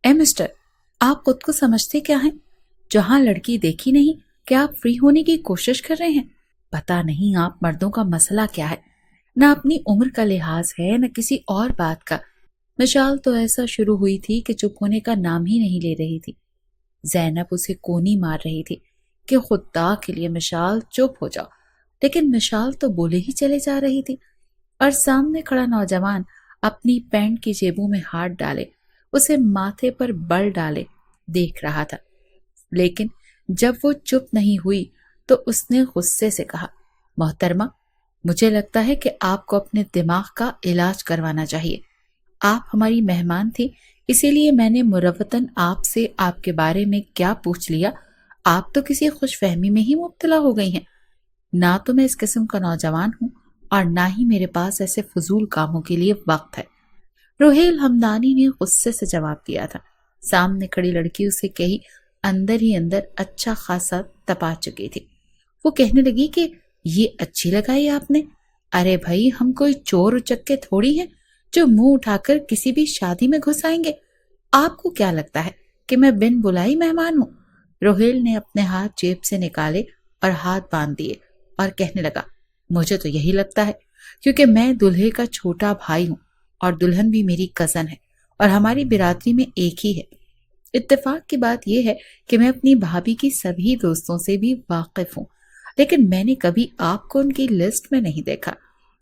اے mister, آپ خود کو سمجھتے کیا ہیں؟ جہاں لڑکی دیکھی نہیں کہ آپ فری ہونے کی کوشش کر رہے ہیں۔ پتا نہیں آپ مردوں کا مسئلہ کیا ہے، نہ اپنی عمر کا لحاظ ہے نہ کسی اور بات کا۔ مشال تو ایسا شروع ہوئی تھی کہ چپ ہونے کا نام ہی نہیں لے رہی تھی۔ زینب اسے کونی مار رہی تھی کہ خدا کے لیے مشال چپ ہو جاؤ، لیکن مشال تو بولے ہی چلے جا رہی تھی، اور سامنے کھڑا نوجوان اپنی پینٹ کی جیبوں میں ہاتھ ڈالے، اسے ماتھے پر بل ڈالے دیکھ رہا تھا۔ لیکن جب وہ چپ نہیں ہوئی تو اس نے غصے سے کہا، محترمہ، مجھے لگتا ہے کہ آپ کو اپنے دماغ کا علاج کروانا چاہیے۔ آپ ہماری مہمان تھی، اسی لیے میں نے مروتاً آپ سے آپ کے بارے میں کیا پوچھ لیا۔ آپ تو کسی خوش فہمی میں ہی مبتلا ہو گئی ہیں۔ نہ تو میں اس قسم کا نوجوان ہوں اور نہ ہی میرے پاس ایسے فضول کاموں کے لیے وقت ہے۔ روہیل ہمدانی نے غصے سے جواب دیا تھا۔ سامنے کھڑی لڑکی اسے کہی اندر ہی اندر اچھا خاصا تپا چکی تھی۔ وہ کہنے لگی کہ یہ اچھی لگائی آپ نے۔ ارے بھائی، ہم کوئی چور اچکے تھوڑی ہیں جو منہ اٹھا کر کسی بھی شادی میں گھس آئیں گے۔ آپ کو کیا لگتا ہے کہ میں بن بلائی مہمان ہوں؟ روہیل نے اپنے ہاتھ جیب سے نکالے اور ہاتھ باندھ دیے اور کہنے لگا، مجھے تو یہی لگتا ہے، کیونکہ میں دلہے کا چھوٹا بھائی ہوں اور دلہن بھی میری کزن ہے اور ہماری برادری میں ایک ہی ہے۔ اتفاق کی بات یہ ہے کہ میں اپنی بھابھی کی سبھی دوستوں سے بھی واقف ہوں، لیکن میں نے کبھی آپ کو ان کی لسٹ میں نہیں دیکھا۔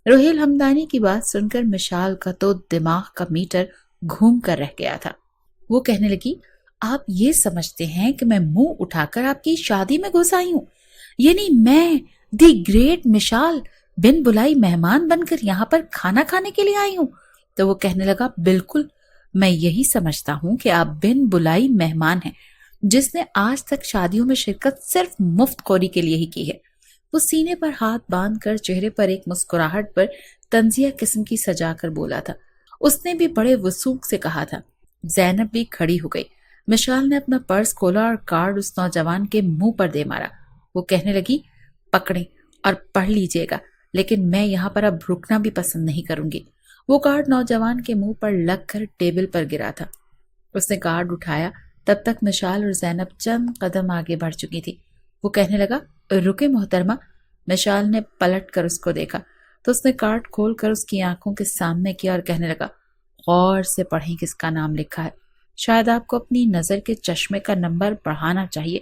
روہیل ہمدانی کی بات سن کر مشال کا تو دماغ کا میٹر گھوم کر رہ گیا تھا۔ وہ کہنے لگی، آپ یہ سمجھتے ہیں کہ میں منہ اٹھا کر آپ کی شادی میں گھس آئی ہوں؟ یعنی میں دی گریٹ مشال بن بلائی مہمان بن کر یہاں پر کھانا کھانے کے لیے آئی ہوں؟ تو وہ کہنے لگا، بالکل، میں یہی سمجھتا ہوں کہ آپ بن بلائی مہمان ہیں جس نے آج تک شادیوں میں شرکت صرف مفت خوری کے لیے ہی کی ہے۔ وہ سینے پر ہاتھ باندھ کر چہرے پر ایک مسکراہٹ پر طنزیہ قسم کی سجا کر بولا تھا۔ اس نے بھی بڑے وثوق سے کہا تھا۔ زینب بھی کھڑی ہو گئی۔ مشال نے اپنا پرس کھولا اور کارڈ اس نوجوان کے منہ پر دے مارا۔ وہ کہنے لگی، پکڑیں اور پڑھ لیجئے گا، لیکن میں یہاں پر اب رکنا بھی پسند نہیں کروں گی۔ وہ کارڈ نوجوان کے منہ پر لگ کر ٹیبل پر گرا تھا۔ اس نے کارڈ اٹھایا، تب تک مشال اور زینب چند قدم آگے بڑھ چکی تھی۔ وہ کہنے لگا، رکے محترمہ۔ مشال نے پلٹ کر اس کو دیکھا تو اس نے کارڈ کھول کر اس کی آنکھوں کے سامنے کیا اور کہنے لگا، غور سے پڑھیں کس کا نام لکھا ہے۔ شاید آپ کو اپنی نظر کے چشمے کا نمبر بڑھانا چاہیے،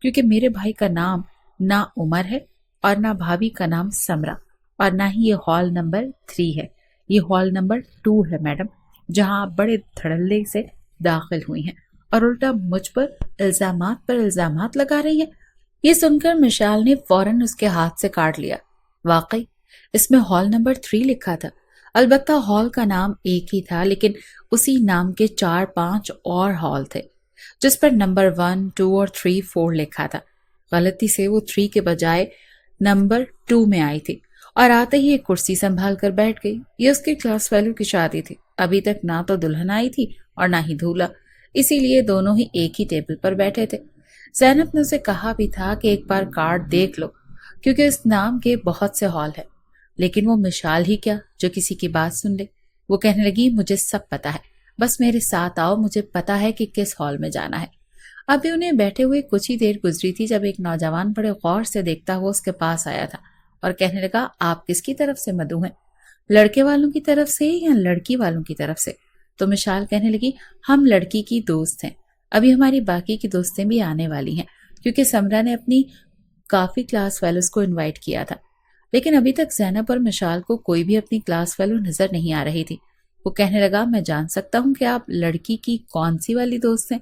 کیونکہ میرے بھائی کا نام نہ عمر ہے اور نہ بھابھی کا نام سمرا، اور نہ ہی یہ ہال نمبر 3 ہے، یہ ہال نمبر 2 ہے میڈم، جہاں آپ بڑے دھڑلے سے داخل ہوئی ہیں اور الٹا مجھ پر الزامات لگا رہی ہیں۔ یہ سن کر مشال نے فوراً اس کے ہاتھ سے کاٹ لیا۔ واقعی اس میں ہال نمبر 3 لکھا تھا۔ البتہ ہال کا نام ایک ہی تھا، لیکن اسی نام کے 4-5 اور ہال تھے جس پر نمبر 1، 2 اور 3، 4 لکھا تھا۔ غلطی سے وہ 3 کے بجائے نمبر 2 میں آئی تھی اور آتے ہی ایک کرسی سنبھال کر بیٹھ گئی۔ یہ اس کے کلاس فیلو کی شادی تھی۔ ابھی تک نہ تو دلہن آئی تھی اور نہ ہی دولہا، اسی لیے دونوں ہی ایک ہی ٹیبل پر بیٹھے تھے۔ زینب نے اسے کہا بھی تھا کہ ایک بار کارڈ دیکھ لو، کیونکہ اس نام کے بہت سے ہال ہیں، لیکن وہ مشال ہی کیا جو کسی کی بات سن لے۔ وہ کہنے لگی، مجھے سب پتا ہے، بس میرے ساتھ آؤ، مجھے پتا ہے کہ کس ہال میں جانا ہے۔ ابھی انہیں بیٹھے ہوئے کچھ ہی دیر گزری تھی جب ایک نوجوان بڑے غور سے دیکھتا ہوا اس کے پاس آیا تھا اور کہنے لگا، آپ کس کی طرف سے مدعو ہیں، لڑکے والوں کی طرف سے یا لڑکی والوں کی طرف سے؟ تو مشال کہنے لگی، ہم لڑکی کی دوست ہیں، ابھی ہماری باقی کی دوستیں بھی آنے والی ہیں، کیونکہ سمرا نے اپنی کافی کلاس فیلوز کو انوائٹ کیا تھا۔ لیکن ابھی تک زینب اور مشال کو کوئی بھی اپنی کلاس فیلو نظر نہیں آ رہی تھی۔ وہ کہنے لگا، میں جان سکتا ہوں کہ آپ لڑکی کی کون سی والی دوست ہیں؟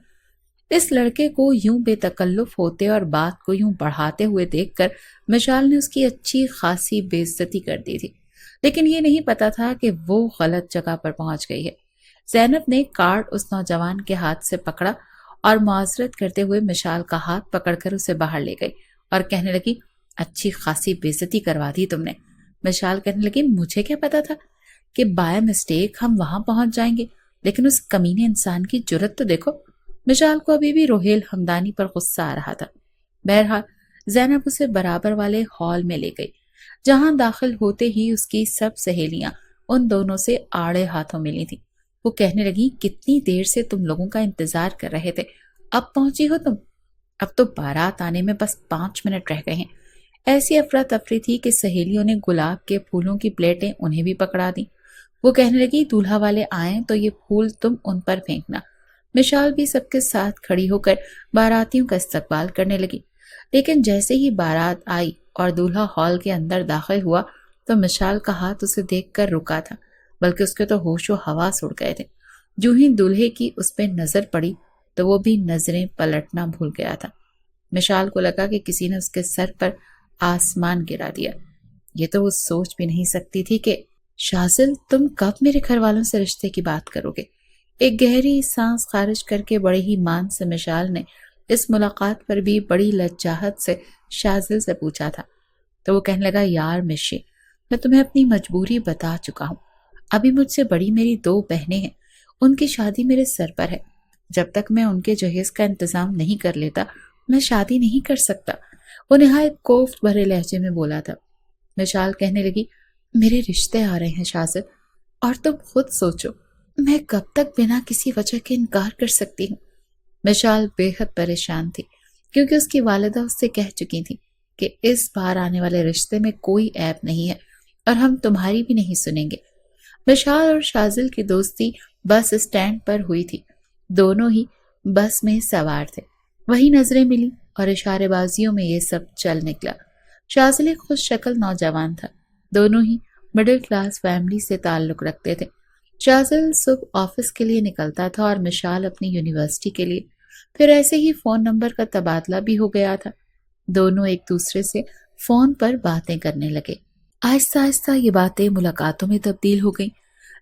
اس لڑکے کو یوں بے تکلف ہوتے اور بات کو یوں بڑھاتے ہوئے دیکھ کر مشال نے اس کی اچھی خاصی بے عزتی کر دی تھی، لیکن یہ نہیں پتا تھا کہ وہ غلط جگہ پر پہنچ گئی ہے۔ زینب نے کارڈ اس نوجوان کے ہاتھ سے پکڑا اور معذرت کرتے ہوئے مشال کا ہاتھ پکڑ کر اسے باہر لے گئی اور کہنے لگی، اچھی خاصی بے عزتی کروا دی تم نے۔ مشال کہنے لگی، مجھے کیا پتا تھا کہ بائی مسٹیک ہم وہاں پہنچ جائیں گے، لیکن اس کمینے انسان کی جرت تو دیکھو۔ مشال کو ابھی بھی روہیل ہمدانی پر غصہ آ رہا تھا۔ بہرحال زینب اسے برابر والے ہال میں لے گئی، جہاں داخل ہوتے ہی اس کی سب سہیلیاں ان دونوں سے آڑے ہاتھوں ملی تھیں۔ وہ کہنے لگی کتنی دیر سے تم لوگوں کا انتظار کر رہے تھے، اب پہنچی ہو تم؟ اب تو بارات آنے میں بس 5 منٹ رہ گئے ہیں۔ ایسی افراتفری تھی کہ سہیلیوں نے گلاب کے پھولوں کی پلیٹیں انہیں بھی پکڑا دی۔ وہ کہنے لگی دولہا والے آئیں تو یہ پھول تم ان پر پھینکنا۔ مشال بھی سب کے ساتھ کھڑی ہو کر باراتیوں کا استقبال کرنے لگی، لیکن جیسے ہی بارات آئی اور دولہا ہال کے اندر داخل ہوا تو مشال کا ہاتھ اسے دیکھ کر رکا تھا، بلکہ اس کے تو ہوش و حواس اڑ گئے تھے۔ جو ہی دولہے کی اس پہ نظر پڑی تو وہ بھی نظریں پلٹنا بھول گیا تھا۔ مشال کو لگا کہ کسی نے اس کے سر پر آسمان گرا دیا۔ یہ تو وہ سوچ بھی نہیں سکتی تھی کہ شازل تم کب میرے گھر والوں سے رشتے کی بات کرو گے؟ ایک گہری سانس خارج کر کے بڑے ہی مان سے مشال نے اس ملاقات پر بھی بڑی لجاجت سے شازل سے پوچھا تھا، تو وہ کہنے لگا یار مشی، میں تمہیں اپنی مجبوری بتا چکا ہوں۔ ابھی مجھ سے بڑی میری 2 بہنیں ہیں، ان کی شادی میرے سر پر ہے۔ جب تک میں ان کے جہیز کا انتظام نہیں کر لیتا میں شادی نہیں کر سکتا۔ وہ نہایت کوفت بھرے لہجے میں بولا تھا۔ مشال کہنے لگی میرے رشتے آ رہے ہیں شازل، اور تم خود سوچو میں کب تک بنا کسی وجہ کے انکار کر سکتی ہوں۔ مشال بے حد پریشان تھی کیونکہ اس کی والدہ اس سے کہہ چکی تھی کہ اس بار آنے والے رشتے میں کوئی عیب نہیں ہے اور ہم تمہاری بھی نہیں سنیں گے۔ مشال اور شازل کی دوستی بس اسٹینڈ پر ہوئی تھی، دونوں ہی بس میں سوار تھے، وہی نظریں ملی اور اشارے بازیوں میں یہ سب چل نکلا۔ شازل ایک خوش شکل نوجوان تھا، دونوں ہی مڈل کلاس فیملی سے تعلق رکھتے تھے۔ شازل صبح آفس کے لیے نکلتا تھا اور مشال اپنی یونیورسٹی کے لیے، پھر ایسے ہی فون نمبر کا تبادلہ بھی ہو گیا تھا۔ دونوں ایک دوسرے سے فون پر باتیں کرنے لگے۔ آہستہ آہستہ یہ باتیں ملاقاتوں میں تبدیل ہو گئیں،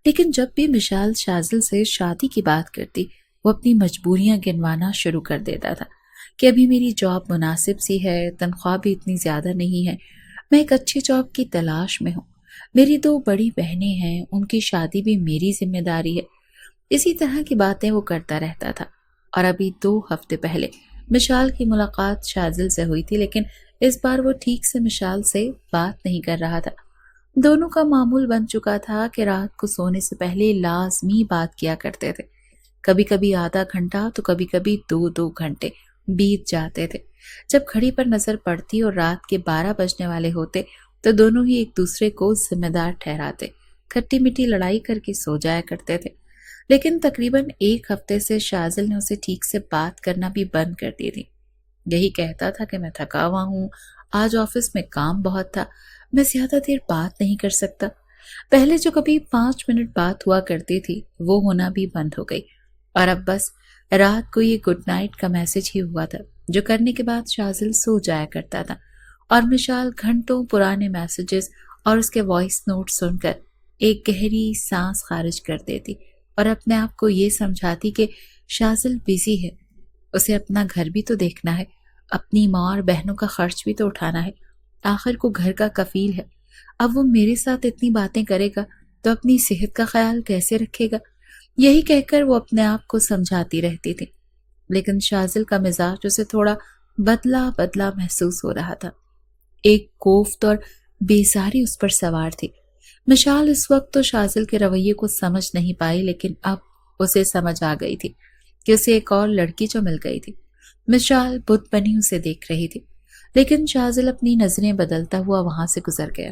لیکن جب بھی مشال شازل سے شادی کی بات کرتی وہ اپنی مجبوریاں گنوانا شروع کر دیتا تھا کہ ابھی میری جاب مناسب سی ہے، تنخواہ بھی اتنی زیادہ نہیں ہے، میں ایک اچھی جاب کی تلاش میں ہوں، میری 2 بڑی بہنیں ہیں، ان کی شادی بھی میری ذمہ داری ہے۔ اسی طرح کی باتیں وہ کرتا رہتا تھا۔ اور ابھی 2 ہفتے پہلے مشال کی ملاقات شازل سے ہوئی تھی، لیکن اس بار وہ ٹھیک سے مشال سے بات نہیں کر رہا تھا۔ دونوں کا معمول بن چکا تھا کہ رات کو سونے سے پہلے لازمی بات کیا کرتے تھے، کبھی کبھی آدھا گھنٹہ تو کبھی کبھی 2 گھنٹے بیت جاتے تھے۔ جب گھڑی پر نظر پڑتی اور رات کے 12 بجنے والے ہوتے تو دونوں ہی ایک دوسرے کو ذمہ دار ٹھہراتے، کھٹی میٹھی لڑائی کر کے سو جایا کرتے تھے۔ لیکن تقریباً 1 ہفتے سے شازل نے اسے ٹھیک سے بات کرنا بھی بند کر دی تھی۔ یہی کہتا تھا کہ میں تھکا ہوا ہوں، آج آفس میں کام بہت تھا، میں زیادہ دیر بات نہیں کر سکتا۔ پہلے جو کبھی 5 منٹ بات ہوا کرتی تھی وہ ہونا بھی بند ہو گئی، اور اب بس رات کو یہ گڈ نائٹ کا میسج ہی ہوا تھا، جو کرنے کے بعد شازل سو جایا کرتا تھا، اور مشال گھنٹوں پرانے میسجز اور اس کے وائس نوٹ سن کر ایک گہری سانس خارج کر دیتی اور اپنے آپ کو یہ سمجھاتی کہ شازل بیزی ہے، اسے اپنا گھر بھی تو دیکھنا ہے، اپنی ماں اور بہنوں کا خرچ بھی تو اٹھانا ہے، آخر کو گھر کا کفیل ہے۔ اب وہ میرے ساتھ اتنی باتیں کرے گا تو اپنی صحت کا خیال کیسے رکھے گا؟ یہی کہہ کر وہ اپنے آپ کو سمجھاتی رہتی تھی، لیکن شازل کا مزاج اسے تھوڑا بدلا بدلا محسوس ہو رہا تھا۔ ایک کوفت اور بیزاری اس پر سوار تھی۔ مشال اس وقت تو شازل کے رویے کو سمجھ نہیں پائی، لیکن اب اسے سمجھ آ گئی تھی کہ اسے ایک اور لڑکی جو مل گئی تھی۔ مشال بت بنی اسے دیکھ رہی تھی، لیکن شازل اپنی نظریں بدلتا ہوا وہاں سے گزر گیا۔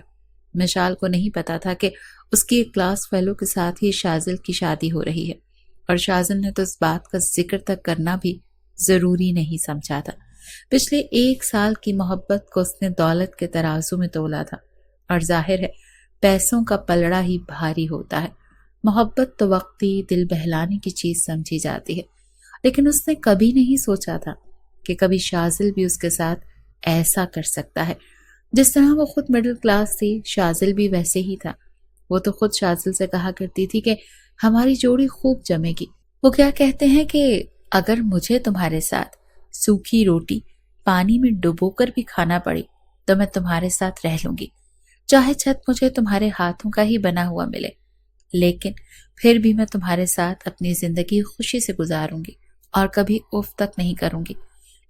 مشال کو نہیں پتا تھا کہ اس کی ایک کلاس فیلو کے ساتھ ہی شازل کی شادی ہو رہی ہے، اور شازل نے تو اس بات کا ذکر تک کرنا بھی ضروری نہیں سمجھا تھا۔ پچھلے 1 سال کی محبت کو اس نے دولت کے ترازو میں تولا تھا، اور ظاہر ہے پیسوں کا پلڑا ہی بھاری ہوتا ہے۔ محبت تو وقتی دل بہلانے کی چیز سمجھی جاتی ہے، لیکن اس نے کبھی نہیں سوچا تھا کہ کبھی شازل بھی اس کے ساتھ ایسا کر سکتا ہے۔ جس طرح وہ خود مڈل کلاس تھی، شازل بھی ویسے ہی تھا۔ وہ تو خود شازل سے کہا کرتی تھی کہ ہماری جوڑی خوب جمے گی۔ وہ کیا کہتے ہیں کہ اگر مجھے تمہارے ساتھ سوکھی روٹی پانی میں ڈبو کر بھی کھانا پڑی تو میں تمہارے ساتھ رہ لوں گی، چاہے چھت مجھے تمہارے ہاتھوں کا ہی بنا ہوا ملے، لیکن پھر بھی میں تمہارے ساتھ اپنی زندگی خوشی سے گزاروں گی اور کبھی اف تک نہیں کروں گی۔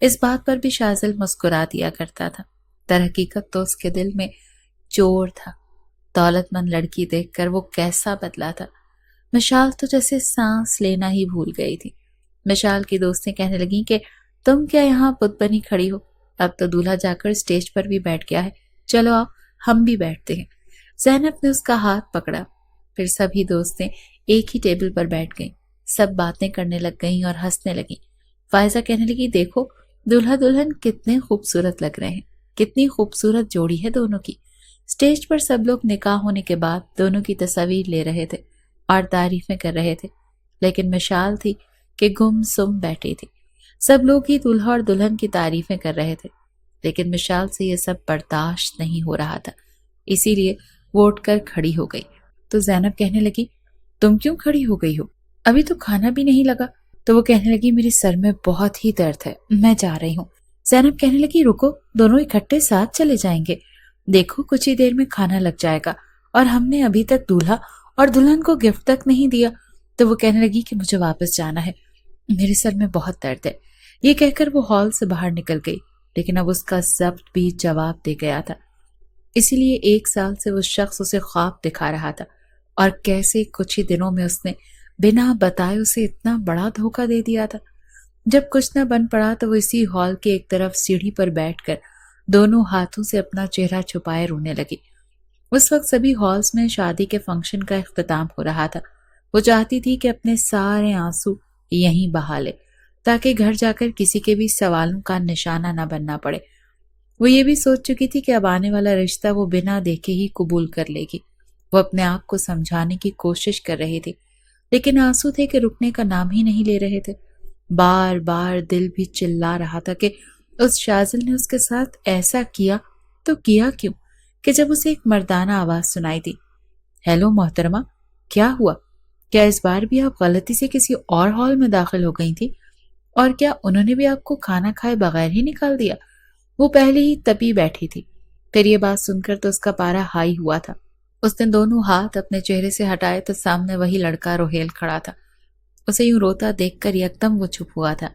اس بات پر بھی شازل مسکرا دیا کرتا تھا۔ در حقیقت تو اس کے دل میں چور تھا۔ دولت مند لڑکی دیکھ کر وہ کیسا بدلا تھا۔ مشال تو جیسے سانس لینا ہی بھول گئی تھی۔ مشال کی دوستیں کہنے لگیں کہ تم کیا یہاں بت بنی کھڑی ہو، اب تو دولہا جا کر اسٹیج پر بھی بیٹھ گیا ہے، چلو آؤ ہم بھی بیٹھتے ہیں۔ زینب نے اس کا ہاتھ پکڑا، پھر سبھی دوستیں ایک ہی ٹیبل پر بیٹھ گئیں، سب باتیں کرنے لگ گئیں اور ہنسنے لگیں۔ فائزہ کہنے لگی دیکھو دولہا دلہن کتنے خوبصورت لگ رہے ہیں، کتنی خوبصورت جوڑی ہے دونوں کی۔ اسٹیج پر سب لوگ نکاح ہونے کے بعد دونوں کی تصاویر لے رہے تھے اور تعریفیں کر رہے تھے، لیکن مشال تھی کہ گم سم بیٹھی تھی۔ سب لوگ ہی دولہا اور دلہن کی تعریفیں کر رہے تھے، لیکن مشال سے یہ سب برداشت نہیں ہو رہا تھا، اسی لیے وہ اٹھ کر کھڑی ہو گئی۔ تو زینب کہنے لگی تم کیوں کھڑی ہو گئی ہو، ابھی تو کھانا بھی نہیں لگا؟ تو وہ کہنے لگی میری سر میں بہت ہی درد ہے، میں جا رہی ہوں۔ زینب کہنے لگی رکو، دونوں اکٹھے ساتھ چلے جائیں گے، دیکھو کچھ ہی دیر میں کھانا لگ جائے گا، اور ہم نے ابھی تک دولہا اور دلہن کو گفٹ تک نہیں دیا۔ تو وہ کہنے لگی کہ مجھے واپس جانا ہے، میرے سر میں بہت درد ہے۔ یہ کہہ کر وہ ہال سے باہر نکل گئی، لیکن اب اس کا ضبط بھی جواب دے گیا تھا، اسی لیے 1 سال سے وہ شخص اسے خواب دکھا رہا تھا، اور کیسے کچھ ہی دنوں میں اس نے بنا بتائے اسے اتنا بڑا دھوکہ دے دیا تھا۔ جب کچھ نہ بن پڑا تو وہ اسی ہال کے ایک طرف سیڑھی پر بیٹھ کر دونوں ہاتھوں سے اپنا چہرہ چھپائے رونے لگی۔ اس وقت سبھی ہالز میں شادی کے فنکشن کا اختتام ہو رہا تھا۔ وہ چاہتی تھی کہ اپنے سارے آنسو یہیں بہا لے، تاکہ گھر جا کر کسی کے بھی سوالوں کا نشانہ نہ بننا پڑے۔ وہ یہ بھی سوچ چکی تھی کہ اب آنے والا رشتہ وہ بنا دیکھے ہی قبول کر لے گی۔ وہ اپنے آپ کو سمجھانے کی کوشش کر رہی تھی، لیکن آنسو تھے کہ رکنے کا نام ہی نہیں لے رہے تھے۔ بار بار دل بھی چلا رہا تھا کہ اس شازل نے اس کے ساتھ ایسا کیا تو کیا کیوں، کہ جب اسے ایک مردانہ آواز سنائی دی، ہیلو محترمہ، کیا ہوا؟ کیا اس بار بھی آپ غلطی سے کسی اور ہال میں داخل ہو گئی تھی؟ اور کیا انہوں نے بھی آپ کو کھانا کھائے بغیر ہی نکال دیا؟ وہ پہلے ہی تپی بیٹھی تھی، پھر یہ بات سن کر تو اس کا پارا ہائی ہوا تھا۔ اس نے دونوں ہاتھ اپنے چہرے سے ہٹائے تو سامنے وہی لڑکا روہیل کھڑا تھا۔ اسے یوں روتا دیکھ کر یکدم وہ چپ ہوا تھا،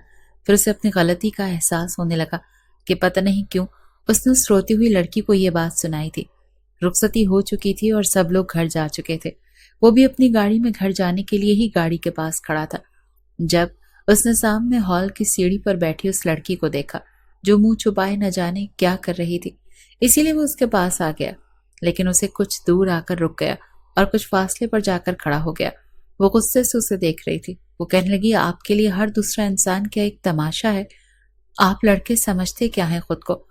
پھر اسے اپنی غلطی کا احساس ہونے لگا کہ پتہ نہیں کیوں اس نے اس روتی ہوئی لڑکی کو یہ بات سنائی تھی۔ رخصتی ہو چکی تھی اور سب لوگ گھر جا چکے تھے۔ وہ بھی اپنی گاڑی میں گھر جانے کے لیے ہی گاڑی کے پاس کھڑا تھا، جب اس نے سامنے ہال کی سیڑھی پر بیٹھی اس لڑکی کو دیکھا جو منہ چھپائے نہ جانے کیا کر رہی تھی۔ اسی لیے وہ اس کے پاس آ گیا، لیکن اسے کچھ دور آ کر رک گیا اور کچھ فاصلے پر جا کر کھڑا ہو گیا۔ وہ غصے سے اسے دیکھ رہی تھی۔ وہ کہنے لگی آپ کے لیے ہر دوسرا انسان کیا ایک تماشا ہے؟ آپ لڑکے سمجھتے کیا ہیں خود کو؟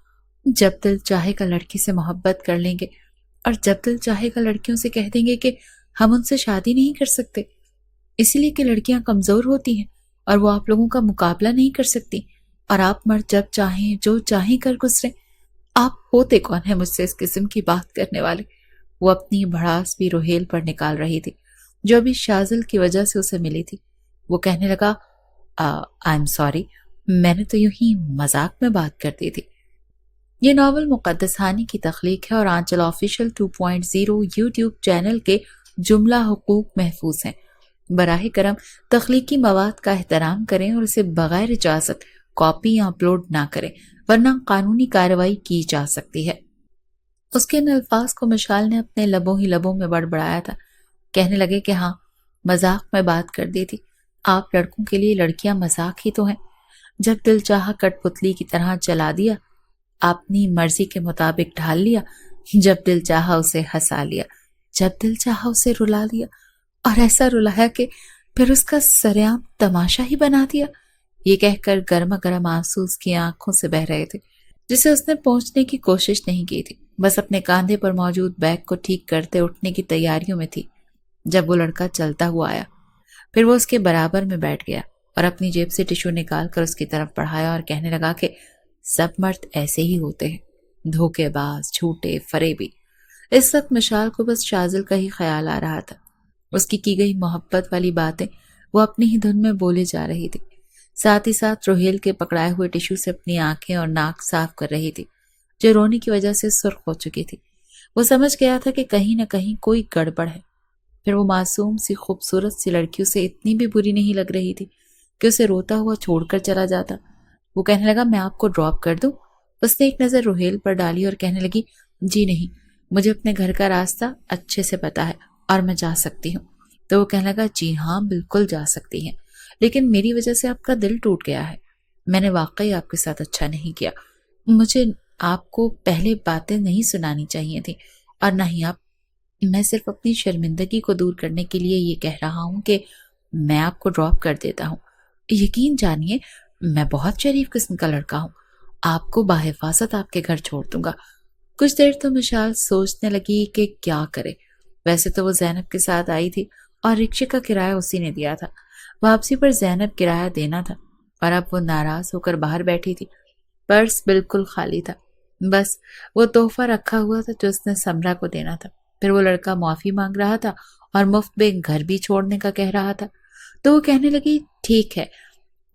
جب دل چاہے گا لڑکی سے محبت کر لیں گے، اور جب دل چاہے گا لڑکیوں سے کہہ دیں گے کہ ہم ان سے شادی نہیں کر سکتے، اسی لیے کہ لڑکیاں کمزور ہوتی ہیں اور وہ آپ لوگوں کا مقابلہ نہیں کر سکتی، اور آپ مرد جب چاہیں جو چاہیں کر گزرے۔ آپ ہوتے کون ہیں مجھ سے اس قسم کی بات کرنے والے؟ وہ اپنی بھڑاس بھی روہیل پر نکال رہی تھی جو ابھی شازل کی وجہ سے اسے ملی تھی۔ وہ کہنے لگا آئی ایم سوری، میں نے تو یوں ہی مذاق میں بات کر دی تھی۔ یہ ناول مقدس ہانی کی تخلیق ہے اور آنچل آفیشل 2.0 یوٹیوب چینل کے جملہ حقوق محفوظ ہیں۔ براہ کرم تخلیقی مواد کا احترام کریں اور اسے بغیر اجازت کاپی یا اپلوڈ نہ کریں، ورنہ قانونی کارروائی کی جا سکتی ہے۔ اس کے ان الفاظ کو مشال نے اپنے لبوں ہی لبوں میں بڑبڑایا تھا۔ کہنے لگے کہ ہاں، مذاق میں بات کر دی تھی، آپ لڑکوں کے لیے لڑکیاں مذاق ہی تو ہیں۔ جب دل چاہا کٹ پتلی کی طرح چلا دیا، اپنی مرضی کے مطابق ڈھال لیا، جب دل چاہا اسے ہنسا لیا، جب دل چاہا اسے رلا لیا، اور ایسا رلایا کہ پھر اس کا سرعام تماشا ہی بنا دیا۔ یہ کہہ کر گرما گرم آنسو اس کی آنکھوں سے بہ رہے تھے، جسے اس نے پہنچنے کی کوشش نہیں کی تھی، بس اپنے کاندھے پر موجود بیگ کو ٹھیک کرتے اٹھنے کی تیاریوں میں تھی جب وہ لڑکا چلتا ہوا آیا۔ پھر وہ اس کے برابر میں بیٹھ گیا اور اپنی جیب سے ٹشو نکال کر اس کی طرف بڑھایا اور کہنے لگا کہ سب مرد ایسے ہی ہوتے ہیں، دھوکے باز، جھوٹے، فریبی۔ اس وقت مشال کو بس شازل کا ہی خیال آ رہا تھا۔ اس کی گئی محبت والی باتیں وہ اپنی ہی دھن میں بولے جا رہی تھی، ساتھ ہی ساتھ روہیل کے پکڑائے ہوئے ٹشو سے اپنی آنکھیں اور ناک صاف کر رہی تھی جو رونے کی وجہ سے سرخ ہو چکی تھی۔ وہ سمجھ گیا تھا کہ کہیں نہ کہیں کوئی گڑبڑ ہے۔ پھر وہ معصوم سی خوبصورت سی لڑکیوں سے اتنی بھی بری نہیں لگ رہی تھی کہ اسے روتا ہوا چھوڑ کر چلا جاتا۔ وہ کہنے لگا میں آپ کو ڈراپ کر دوں؟ اس نے ایک نظر روہیل پر ڈالی اور کہنے لگی جی نہیں، مجھے اپنے گھر کا راستہ اچھے سے پتا ہے اور میں جا سکتی ہوں۔ تو وہ کہنے لگا جی ہاں بالکل جا سکتی ہیں، لیکن میری وجہ سے آپ کا دل ٹوٹ گیا ہے، میں نے واقعی آپ کے ساتھ اچھا نہیں کیا، مجھے آپ کو پہلے باتیں نہیں سنانی چاہیے تھی، اور نہ ہی آپ، میں صرف اپنی شرمندگی کو دور کرنے کے لیے یہ کہہ رہا ہوں کہ میں آپ کو ڈراپ کر دیتا ہوں، یقین جانیے میں بہت شریف قسم کا لڑکا ہوں، آپ کو بحفاظت آپ کے گھر چھوڑ دوں گا۔ کچھ دیر تو مشال سوچنے لگی کہ کیا کرے، ویسے تو وہ زینب کے ساتھ آئی تھی اور رکشے کا کرایہ اسی نے دیا تھا، واپسی پر زینب کرایہ دینا تھا، اور اب وہ ناراض ہو کر باہر بیٹھی تھی، پرس بالکل خالی تھا، بس وہ تحفہ رکھا ہوا تھا جو اس نے سمرا کو دینا تھا۔ پھر وہ لڑکا معافی مانگ رہا تھا اور مفت میں گھر بھی چھوڑنے کا کہہ رہا تھا، تو وہ کہنے لگی ٹھیک ہے۔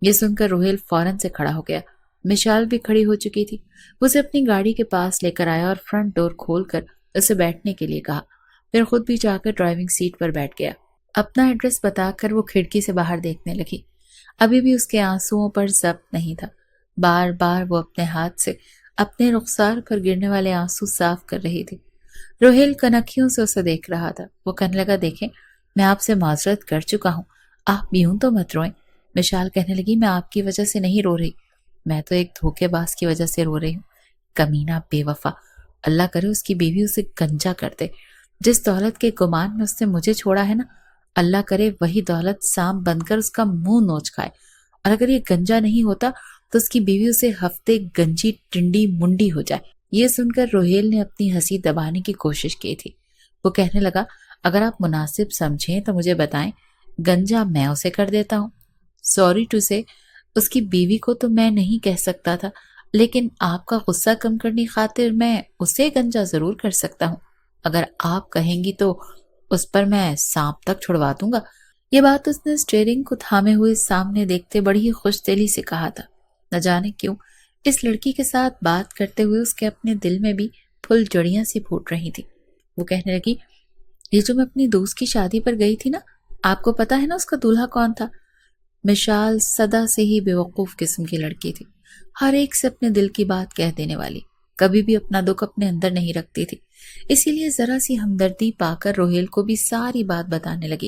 یہ سن کر روہیل فوراً سے کھڑا ہو گیا، مشال بھی کھڑی ہو چکی تھی، وہ اسے اپنی گاڑی کے پاس لے کر آیا اور فرنٹ ڈور کھول کر اسے بیٹھنے کے لیے کہا، پھر خود بھی جا کر ڈرائیونگ سیٹ پر بیٹھ گیا۔ اپنا ایڈریس بتا کر وہ کھڑکی سے باہر دیکھنے لگی، ابھی بھی اس کے آنسوؤں پر ضبط نہیں تھا، بار بار وہ اپنے ہاتھ سے اپنے رخسار پر گرنے والے آنسو صاف کر رہی تھی۔ روہیل کنکھیوں سے اسے دیکھ رہا تھا، وہ کہنے لگا دیکھیں میں آپ سے معذرت کر چکا ہوں، آپ یوں تو مت روئیں۔ مشال کہنے لگی میں آپ کی وجہ سے نہیں رو رہی، میں تو ایک دھوکے باز کی وجہ سے رو رہی ہوں، کمینہ بے وفا، اللہ کرے اس کی بیوی اسے گنجا کر دے، جس دولت کے گمان میں اس نے مجھے چھوڑا ہے نا، اللہ کرے وہی دولت سانپ بن کر اس کا منہ نوچ کھائے، اور اگر یہ گنجا نہیں ہوتا تو اس کی بیوی اسے ہفتے گنجی ٹنڈی منڈی ہو جائے۔ یہ سن کر روہیل نے اپنی ہنسی دبانے کی کوشش کی تھی، وہ کہنے لگا اگر آپ مناسب سمجھیں تو مجھے بتائیں، گنجا میں اسے کر دیتا ہوں، سوری ٹو سے اس کی بیوی کو تو میں نہیں کہہ سکتا تھا، لیکن آپ کا غصہ کم کرنے خاطر میں اسے گنجا ضرور کر سکتا ہوں، اگر آپ کہیں گی تو اس پر میں سانپ تک چھڑوا دوں گا۔ یہ بات اس نے اسٹیئرنگ کو تھامے ہوئے سامنے دیکھتے بڑی ہی خوش دلی سے کہا تھا، نہ جانے کیوں اس لڑکی کے ساتھ بات کرتے ہوئے اس کے اپنے دل میں بھی پھول جڑیاں سی پھوٹ رہی تھی۔ وہ کہنے لگی یہ جو میں اپنی دوست کی شادی پر گئی تھی نا، آپ کو پتا ہے نا اس کا دولہا کون تھا؟ مشال سدا سے ہی بیوقوف قسم کی لڑکی تھی، ہر ایک سے اپنے دل کی بات کہہ دینے والی، کبھی بھی اپنا دکھ اپنے اندر نہیں رکھتی تھی، اسی لیے ذرا سی ہمدردی پا کر روہیل کو بھی ساری بات بتانے لگی۔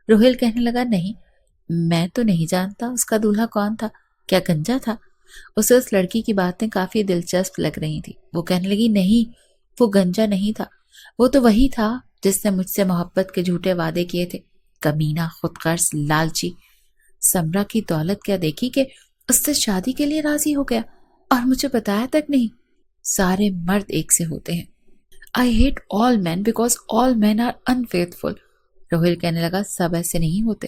روہیل کہنے لگا نہیں، میں تو نہیں جانتا اس کا دولہا کون تھا، کیا گنجا تھا؟ اسے اس لڑکی کی باتیں کافی دلچسپ لگ رہی تھی، وہ کہنے لگی نہیں، وہ گنجا نہیں تھا، وہ تو وہی تھا جس نے مجھ سے محبت کے جھوٹے وعدے کیے تھے، کمینہ، خود غرض، لالچی، سمرا کی دولت کیا دیکھی کہ اس سے شادی کے لیے راضی ہو گیا اور مجھے بتایا تک نہیں۔ سارے مرد ایک سے ہوتے ہیں، I hate all men because all men are unfaithful۔ Rohail کہنے لگا سب ایسے نہیں ہوتے،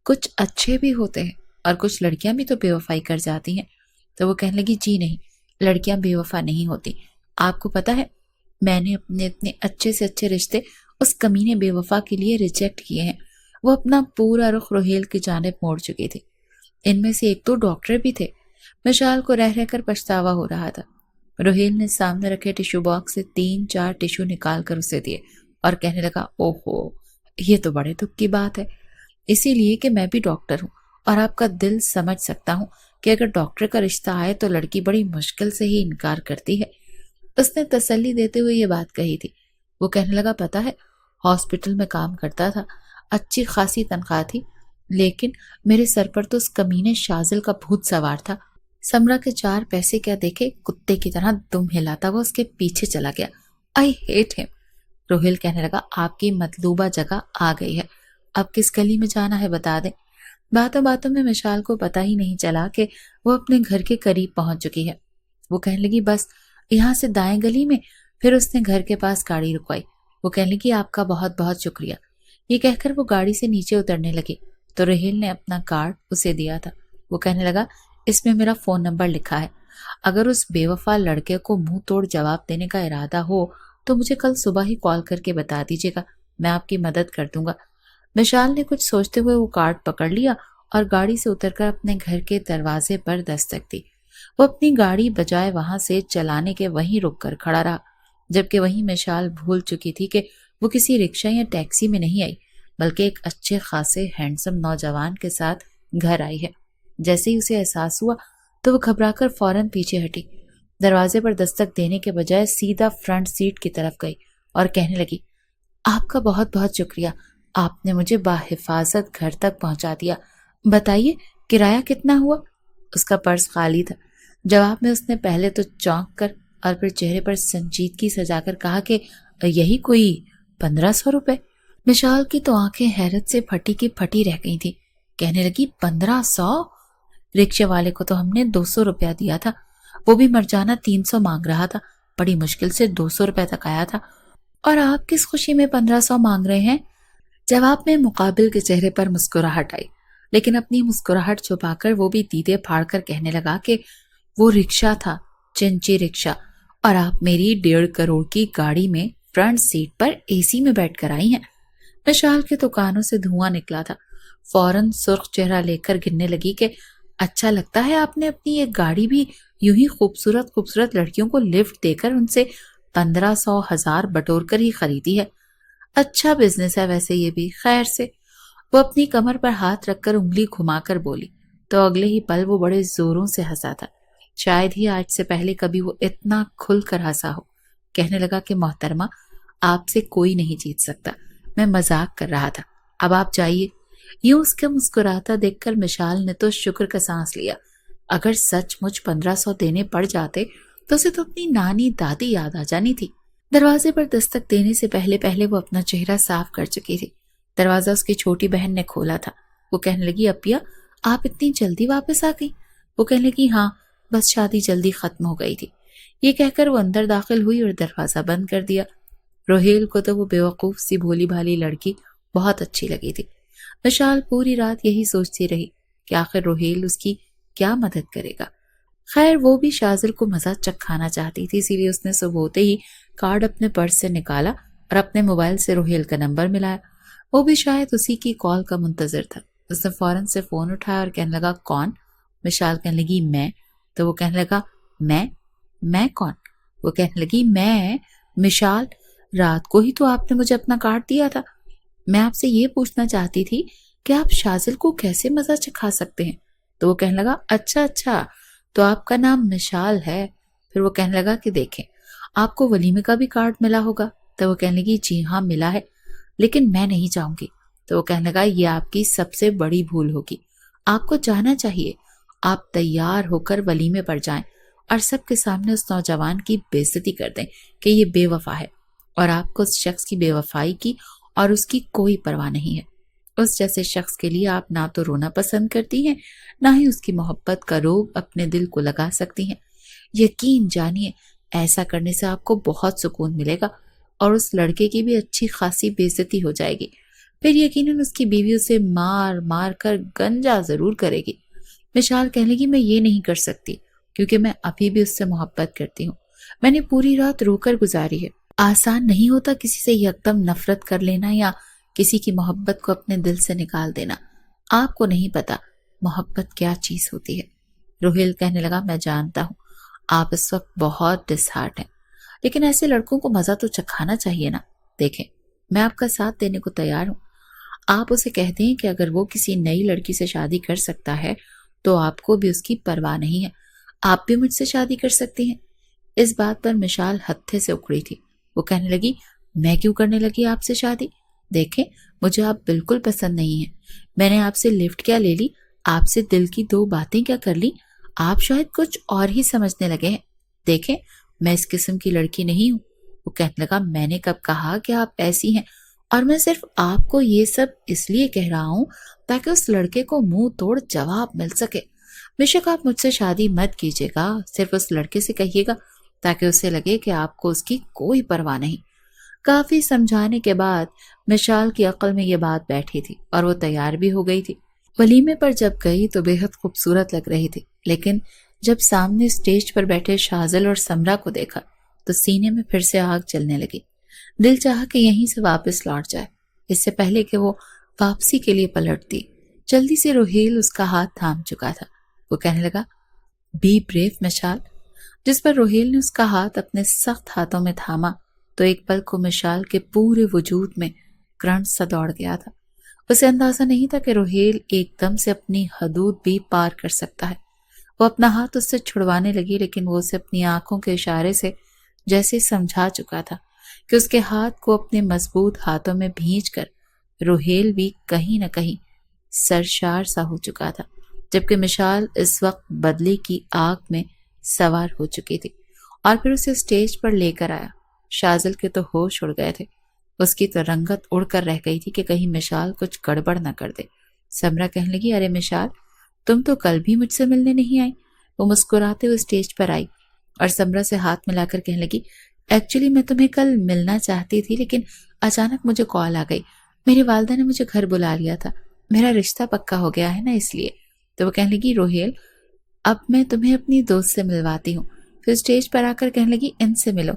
کچھ اچھے بھی ہوتے ہیں اور کچھ لڑکیاں بھی تو بے وفائی کر جاتی ہیں۔ تو وہ کہنے لگی جی نہیں، لڑکیاں بے وفا نہیں ہوتی، آپ کو پتا ہے میں نے اپنے اتنے اچھے سے اچھے رشتے اس کمینے بے وفا کے لیے ریجیکٹ کیے ہیں۔ وہ اپنا پورا رخ روہیل کی جانب موڑ چکی تھی، ان میں سے ایک دو ڈاکٹر بھی تھے۔ مشال کو رہ رہ کر پچھتاوا ہو رہا تھا۔ روہیل نے سامنے رکھے ٹیشو باکس سے 3-4 ٹیشو نکال کر اسے دیے اور کہنے لگا اوہو، یہ تو بڑے دکھ کی بات ہے، اسی لیے کہ میں بھی ڈاکٹر ہوں اور آپ کا دل سمجھ سکتا ہوں کہ اگر ڈاکٹر کا رشتہ آئے تو لڑکی بڑی مشکل سے ہی انکار کرتی ہے۔ اس نے تسلی دیتے ہوئے یہ بات کہی تھی۔ وہ کہنے لگا پتا ہے ہاسپٹل میں کام کرتا تھا، اچھی خاصی تنخواہ تھی، لیکن میرے سر پر تو اس کمینے شازل کا بھوت سوار تھا، سمرا کے 4 پیسے کیا دیکھے کتے کی طرح دم ہلاتا ہوا اس کے پیچھے چلا گیا۔ آئی ہیٹ ہم۔ روہیل کہنے لگا آپ کی مطلوبہ جگہ آ گئی ہے، اب کس گلی میں جانا ہے بتا دیں۔ باتوں باتوں میں مشال کو پتا ہی نہیں چلا کہ وہ اپنے گھر کے قریب پہنچ چکی ہے۔ وہ کہنے لگی بس یہاں سے دائیں گلی میں، پھر اس نے گھر کے پاس گاڑی رکوائی۔ وہ کہنے لگی آپ کا بہت بہت شکریہ۔ یہ کہہ کر وہ گاڑی سے نیچے اترنے لگی تو روہیل نے اپنا کارڈ اسے دیا تھا۔ وہ کہنے لگا اس میں میرا فون نمبر لکھا ہے، اگر اس بے وفا لڑکے کو منہ توڑ جواب دینے کا ارادہ ہو تو مجھے کل صبح ہی کال کر کے بتا دیجیے گا، میں آپ کی مدد کر دوں گا۔ مشال نے کچھ سوچتے ہوئے وہ کارڈ پکڑ لیا اور گاڑی سے اتر کر اپنے گھر کے دروازے پر دستک دی۔ وہ اپنی گاڑی بجائے وہاں سے چلانے کے وہیں رک کر کھڑا رہا، جبکہ وہیں مشال بھول چکی تھی کہ وہ کسی رکشہ یا ٹیکسی میں نہیں آئی بلکہ ایک اچھے خاصے ہینڈسم نوجوان کے ساتھ گھر آئی ہے۔ جیسے ہی اسے احساس ہوا تو وہ گھبرا کر فوراً پیچھے ہٹی، دروازے پر دستک دینے کے بجائے سیدھا فرنٹ سیٹ کی طرف گئی اور کہنے لگی آپ کا بہت بہت شکریہ، آپ نے مجھے باحفاظت گھر تک پہنچا دیا، بتائیے کرایہ کتنا ہوا؟ اس کا پرس خالی تھا۔ جواب میں اس نے پہلے تو چونک کر اور پھر چہرے پر سنجیدگی سجا کر کہا کہ یہی کوئی 1500 روپے۔ مشال کی تو آنکھیں حیرت سے پھٹی کی پھٹی رہ گئی تھی۔ کہنے لگی 1500؟ رکشے والے کو تو ہم نے 200 روپیہ دیا تھا، وہ بھی مرجانہ 300 مانگ رہا تھا، بڑی مشکل سے 200 روپے تک آیا تھا، اور آپ کس خوشی میں 1500 مانگ رہے ہیں؟ جواب میں مقابل کے چہرے پر مسکراہٹ آئی، لیکن اپنی مسکراہٹ چھپا کر وہ بھی دیدے پھاڑ کر کہنے لگا کہ وہ رکشہ تھا، چنچی رکشہ، اور آپ میری 1.5 کروڑ کی گاڑی میں فرنٹ سیٹ پر اے سی میں بیٹھ کر آئی ہیں۔ مشال کے تو کانوں سے دھواں نکلا تھا۔ فوراً سرخ چہرہ لے کر گرنے لگی کہ اچھا لگتا ہے آپ نے اپنی ایک گاڑی بھی یوں ہی خوبصورت خوبصورت لڑکیوں کو لفٹ دے کر ان سے 1500 1000 بٹور کر ہی خریدی ہے۔ اچھا بزنس ہے ویسے یہ بھی، خیر سے۔ وہ اپنی کمر پر ہاتھ رکھ کر انگلی گھما کر بولی تو اگلے ہی پل وہ بڑے زوروں سے ہنسا تھا، شاید ہی آج سے پہلے کبھی وہ اتنا کھل کر ہنسا ہو۔ کہنے لگا کہ محترمہ، آپ سے کوئی نہیں جیت سکتا، میں مذاق کر رہا تھا، اب آپ جائیے۔ یوں اس کا مسکراتا دیکھ کر مشال نے تو شکر کا سانس لیا۔ اگر سچ مچ 1500 دینے پڑ جاتے تو اسے تو اپنی نانی دادی یاد آ جانی تھی۔ دروازے پر دستک دینے سے پہلے وہ اپنا چہرہ صاف کر چکی تھی۔ دروازہ اس کی چھوٹی بہن نے کھولا تھا۔ وہ کہنے لگی اپیا، آپ اتنی جلدی واپس آ گئی؟ وہ کہنے لگی ہاں، بس شادی جلدی ختم ہو گئی تھی۔ یہ کہہ کر وہ اندر داخل ہوئی اور دروازہ بند کر دیا۔ روہیل کو تو وہ بیوقوف سی بھولی بھالی لڑکی بہت اچھی لگی تھی۔ مشال پوری رات یہی سوچتی رہی کہ آخر روہیل اس کی کیا مدد کرے گا۔ خیر وہ بھی شاذر کو مزہ چکھانا چاہتی تھی، اسی لیے اس نے صبح ہوتے ہی کارڈ اپنے پرس سے نکالا اور اپنے موبائل سے روہیل کا نمبر ملایا۔ وہ بھی شاید اسی کی کال کا منتظر تھا۔ اس نے فوراً سے فون اٹھایا اور کہنے لگا کون؟ مشال کہنے لگی میں۔ تو وہ کہنے لگا میں کون؟ وہ کہنے لگی میں مشال، رات کو ہی تو آپ نے مجھے اپنا کارڈ دیا تھا۔ میں آپ سے یہ پوچھنا چاہتی تھی کہ آپ شاذل کو کیسے مزہ چکھا سکتے ہیں؟ تو وہ کہنے لگا اچھا تو آپ کا نام مشال ہے۔ پھر وہ کہنے لگا کہ دیکھیں، آپ کو ولیمے کا بھی کارڈ ملا ہوگا۔ تو وہ کہنے لگی جی ہاں ملا ہے، لیکن میں نہیں جاؤں گی۔ تو وہ کہنے لگا یہ آپ کی سب سے بڑی بھول ہوگی، آپ کو جانا چاہیے۔ آپ تیار ہو کر ولیمے پر جائیں اور سب کے سامنے اس نوجوان کی بے عزتی کر دیں کہ یہ بے وفا ہے، اور آپ کو اس شخص کی بے وفائی کی اور اس کی کوئی پرواہ نہیں ہے۔ اس جیسے شخص کے لیے آپ نہ تو رونا پسند کرتی ہیں، نہ ہی اس کی محبت کا روگ اپنے دل کو لگا سکتی ہیں۔ یقین جانیے ایسا کرنے سے آپ کو بہت سکون ملے گا، اور اس لڑکے کی بھی اچھی خاصی بے عزتی ہو جائے گی۔ پھر یقیناً اس کی بیوی اسے مار مار کر گنجا ضرور کرے گی۔ مشال کہنے لگی میں یہ نہیں کر سکتی، کیونکہ میں ابھی بھی اس سے محبت کرتی ہوں۔ میں نے پوری رات رو کر گزاری ہے۔ آسان نہیں ہوتا کسی سے یکدم نفرت کر لینا یا کسی کی محبت کو اپنے دل سے نکال دینا۔ آپ کو نہیں پتا محبت کیا چیز ہوتی ہے۔ روہیل کہنے لگا میں جانتا ہوں آپ اس وقت بہت ڈس ہارٹ ہیں، لیکن ایسے لڑکوں کو مزہ تو چکھانا چاہیے نا۔ دیکھیں میں آپ کا ساتھ دینے کو تیار ہوں۔ آپ اسے کہہ دیں کہ اگر وہ کسی نئی لڑکی سے شادی کر سکتا ہے تو آپ کو بھی اس کی پرواہ نہیں ہے، آپ بھی مجھ سے شادی کر سکتی ہیں۔ اس بات پر مشال ہتھے سے اکڑی تھی۔ وہ کہنے لگی میں کیوں کرنے لگی آپ سے شادی؟ دیکھیں مجھے آپ بالکل پسند نہیں ہیں۔ میں نے آپ سے لفٹ کیا لے لی، آپ سے دل کی 2 باتیں کیا کر لی، آپ شاید کچھ اور ہی سمجھنے لگے ہیں۔ دیکھیں میں اس قسم کی لڑکی نہیں ہوں۔ وہ کہنے لگا میں نے کب کہا کہ آپ ایسی ہیں، اور میں صرف آپ کو یہ سب اس لیے کہہ رہا ہوں تاکہ اس لڑکے کو منہ توڑ جواب مل سکے۔ بے شک آپ مجھ سے شادی مت کیجیے گا، صرف اس لڑکے سے کہیے گا تاکہ اسے لگے کہ آپ کو اس کی کوئی پرواہ نہیں۔ کافی سمجھانے کے بعد مشال کی عقل میں یہ بات بیٹھی تھی اور وہ تیار بھی ہو گئی تھی۔ ولیمے پر جب گئی تو بے حد خوبصورت لگ رہی تھی، لیکن جب سامنے اسٹیج پر بیٹھے شاذل اور سمرا کو دیکھا تو سینے میں پھر سے آگ جلنے لگی۔ دل چاہا کہ یہیں سے واپس لوٹ جائے، اس سے پہلے کہ وہ واپسی کے لیے پلٹتی۔ جلدی سے روہیل اس کا ہاتھ تھام چکا تھا۔ وہ کہنے لگا بی بریو مشال۔ جس پر روہیل نے اس کا ہاتھ اپنے سخت ہاتھوں میں تھاما تو ایک پل کو مشال کے پورے وجود میں کرنٹ سا دوڑ گیا تھا۔ اسے اندازہ نہیں تھا کہ روہیل ایک دم سے اپنی حدود بھی پار کر سکتا ہے۔ وہ اپنا ہاتھ اس سے چھڑوانے لگی، لیکن وہ اسے اپنی آنکھوں کے اشارے سے جیسے سمجھا چکا تھا کہ اس کے ہاتھ کو اپنے مضبوط ہاتھوں میں بھینچ کر روہیل بھی کہیں نہ کہیں سرشار سا ہو چکا تھا، جبکہ مشال اس وقت بدلے کی آگ میں سوار ہو چکی تھی اور پھر اسے اسٹیج پر لے کر آیا۔ شازل کے تو ہوش اڑ گئے تھے، اس کی تو رنگت اڑ کر رہ گئی تھی کہ کہیں مشال کچھ گڑبڑ نہ کر دے۔ سمرا کہنے لگی، ارے مشال، تم تو کل بھی مجھ سے ملنے نہیں آئی۔ وہ مسکراتے ہوئے اسٹیج پر آئی اور سمرا سے ہاتھ ملا کر کہنے لگی، ایکچولی میں تمہیں کل ملنا چاہتی تھی، لیکن اچانک مجھے کال آ گئی۔ میری والدہ نے مجھے گھر بلا لیا تھا، میرا رشتہ پکا ہو گیا ہے نا، اس لیے۔ تو وہ کہنے لگی، روہیل، اب میں تمہیں اپنی دوست سے ملواتی ہوں۔ پھر اسٹیج پر آ کر کہنے لگی، ان سے ملو،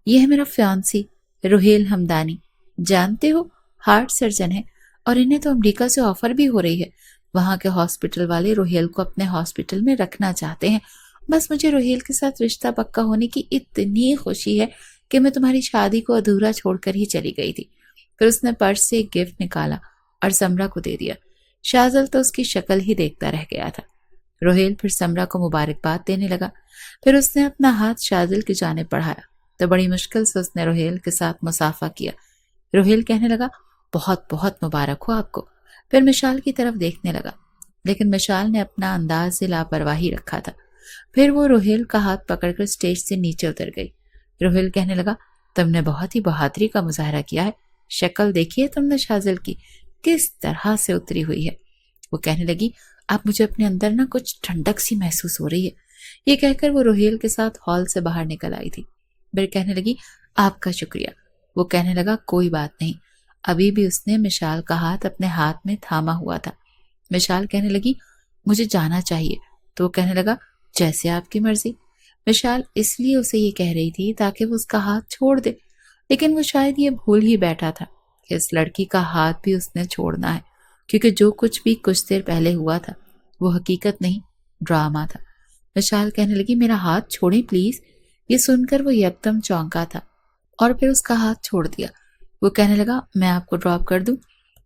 یہ ہے میرا فیانسی روہیل ہمدانی، جانتے ہو ہارٹ سرجن ہے، اور انہیں تو امریکہ سے آفر بھی ہو رہی ہے۔ وہاں کے ہاسپٹل والے روہیل کو اپنے ہاسپٹل میں رکھنا چاہتے ہیں۔ بس مجھے روہیل کے ساتھ رشتہ پکا ہونے کی اتنی خوشی ہے کہ میں تمہاری شادی کو ادھورا چھوڑ کر ہی چلی گئی تھی۔ پھر اس نے پرس سے ایک گفٹ نکالا اور سمرا کو دے دیا۔ شازل تو اس کی شکل ہی دیکھتا رہ گیا تھا۔ روہیل پھر سمرا کو مبارکباد دینے لگا، پھر اس نے اپنا ہاتھ شازل کی جانب بڑھایا تو بڑی مشکل سے اس نے روہیل کے ساتھ مصافحہ کیا۔ روہیل کہنے لگا، بہت بہت مبارک ہو آپ کو۔ پھر مشال کی طرف دیکھنے لگا، لیکن مشال نے اپنا انداز لاپرواہی رکھا تھا۔ پھر وہ روہیل کا ہاتھ پکڑ کر اسٹیج سے نیچے اتر گئی۔ روہیل کہنے لگا، تم نے بہت ہی بہادری کا مظاہرہ کیا ہے، شکل دیکھی ہے تم نے شازل کی کس طرح سے اتری ہوئی ہے۔ وہ کہنے لگی، اب مجھے اپنے اندر نہ کچھ ٹھنڈک سی محسوس ہو رہی ہے۔ یہ کہہ کر وہ روہیل کے ساتھ ہال سے باہر نکل آئی تھی۔ پھر کہنے لگی، آپ کا شکریہ۔ وہ کہنے لگا، کوئی بات نہیں۔ ابھی بھی اس نے مشال کا ہاتھ اپنے ہاتھ میں تھاما ہوا تھا۔ مشال کہنے لگی، مجھے جانا چاہیے۔ تو وہ کہنے لگا، جیسے آپ کی مرضی۔ مشال اس لیے اسے یہ کہہ رہی تھی تاکہ وہ اس کا ہاتھ چھوڑ دے، لیکن وہ شاید یہ بھول ہی بیٹھا تھا کہ اس لڑکی کا ہاتھ بھی اس نے چھوڑنا ہے، کیونکہ جو کچھ بھی کچھ دیر پہلے ہوا تھا وہ حقیقت نہیں، ڈرامہ تھا۔ مشال کہنے لگی، میرا ہاتھ چھوڑیں پلیز۔ یہ سن کر وہ یکدم چونکا تھا اور پھر اس کا ہاتھ چھوڑ دیا۔ وہ کہنے لگا، میں آپ کو ڈراپ کر دوں؟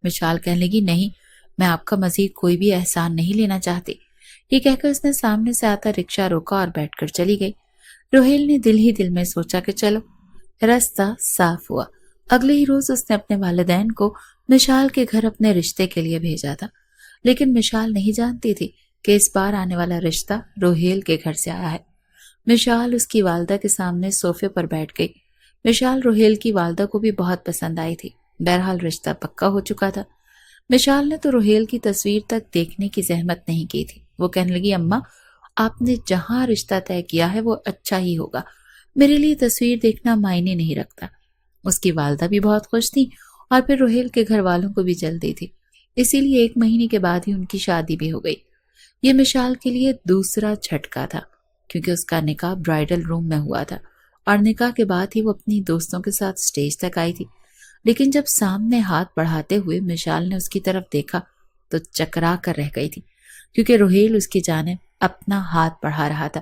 مشال کہنے لگی، نہیں، میں آپ کا مزید کوئی بھی احسان نہیں لینا چاہتی۔ یہ کہہ کر اس نے سامنے سے آتا رکشہ روکا اور بیٹھ کر چلی گئی۔ روہیل نے دل ہی دل میں سوچا کہ چلو، راستہ صاف ہوا۔ اگلے ہی روز اس نے اپنے والدین کو مشال کے گھر اپنے رشتے کے لیے بھیجا تھا، لیکن مشال نہیں جانتی تھی کہ اس بار آنے والا رشتہ روہیل کے گھر سے آیا ہے۔ مشال اس کی والدہ کے سامنے صوفے پر بیٹھ گئی۔ مشال روہیل کی والدہ کو بھی بہت پسند آئی تھی۔ بہرحال رشتہ پکا ہو چکا تھا۔ مشال نے تو روہیل کی تصویر تک دیکھنے کی زحمت نہیں کی تھی۔ وہ کہنے لگی، اماں، آپ نے جہاں رشتہ طے کیا ہے وہ اچھا ہی ہوگا، میرے لیے تصویر دیکھنا معنی نہیں رکھتا۔ اس کی والدہ بھی بہت خوش تھی اور پھر روہیل کے گھر والوں کو بھی جلدی تھی، اسی لیے 1 مہینے کے بعد ہی ان کی شادی بھی ہو گئی۔ یہ مشال کے لیے دوسرا جھٹکا تھا، کیونکہ اس کا نکاح برائیڈل روم میں ہوا تھا اور نکاح کے بعد ہی وہ اپنی دوستوں کے ساتھ سٹیج تک آئی تھی۔ لیکن جب سامنے ہاتھ بڑھاتے ہوئے مشال نے اس کی طرف دیکھا تو چکرا کر رہ گئی تھی، کیونکہ روہیل اس کی جانب اپنا ہاتھ بڑھا رہا تھا۔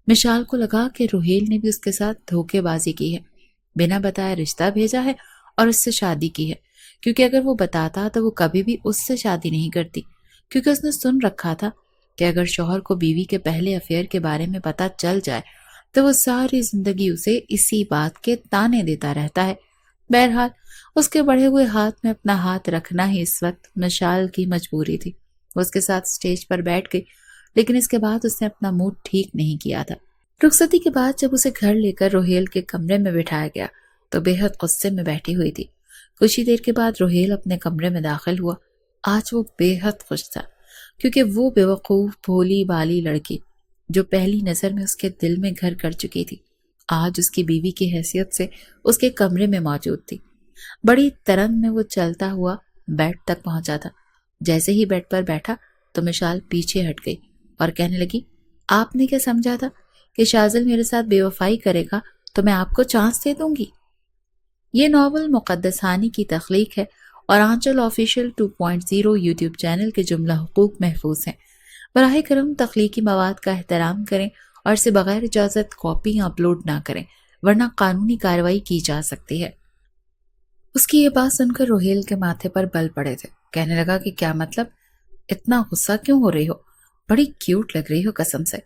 مشال کو لگا کہ روہیل نے بھی اس کے ساتھ دھوکے بازی کی ہے، بنا بتائے رشتہ بھیجا ہے اور اس سے شادی کی ہے، کیونکہ اگر وہ بتاتا تو وہ کبھی بھی اس سے شادی نہیں کرتی، کیونکہ اس نے سن رکھا تھا کہ اگر شوہر کو بیوی کے پہلے افیئر کے بارے میں پتہ چل جائے تو وہ ساری زندگی اسے اسی بات کے تانے دیتا رہتا ہے۔ بہرحال اس کے بڑھے ہوئے ہاتھ میں اپنا ہاتھ رکھنا ہی اس وقت مشال کی مجبوری تھی۔ وہ اس کے ساتھ سٹیج پر بیٹھ گئی، لیکن اس کے بعد اس نے اپنا موڈ ٹھیک نہیں کیا تھا۔ رخصتی کے بعد جب اسے گھر لے کر روہیل کے کمرے میں بٹھایا گیا تو بے حد غصے میں بیٹھی ہوئی تھی۔ کچھ ہی دیر کے بعد روہیل اپنے کمرے میں داخل ہوا۔ آج وہ بے حد خوش تھا، کیونکہ وہ بے وقوف بھولی بالی لڑکی جو پہلی نظر میں اس کے دل میں گھر کر چکی تھی، آج اس کی بیوی کی حیثیت سے اس کے کمرے میں موجود تھی۔ بڑی ترنگ میں وہ چلتا ہوا بیڈ تک پہنچا تھا۔ جیسے ہی بیڈ پر بیٹھا تو مشال پیچھے ہٹ گئی اور کہنے لگی، آپ نے کیا سمجھا تھا کہ شازل میرے ساتھ بے وفائی کرے گا تو میں آپ کو چانس دے دوں گی؟ یہ ناول مقدس ہانی کی تخلیق ہے اور آنچل آفیشیل 2.0 یوٹیوب چینل کے جملہ حقوق محفوظ ہیں۔ براہ کرم تخلیقی مواد کا احترام کریں اور اسے بغیر اجازت کاپی اپلوڈ نہ کریں، ورنہ قانونی کارروائی کی جا سکتی ہے۔ اس کی یہ بات سن کر روہیل کے ماتھے پر بل پڑے تھے۔ کہنے لگا کہ کیا مطلب؟ اتنا غصہ کیوں ہو رہی ہو؟ بڑی کیوٹ لگ رہی ہو قسم سے،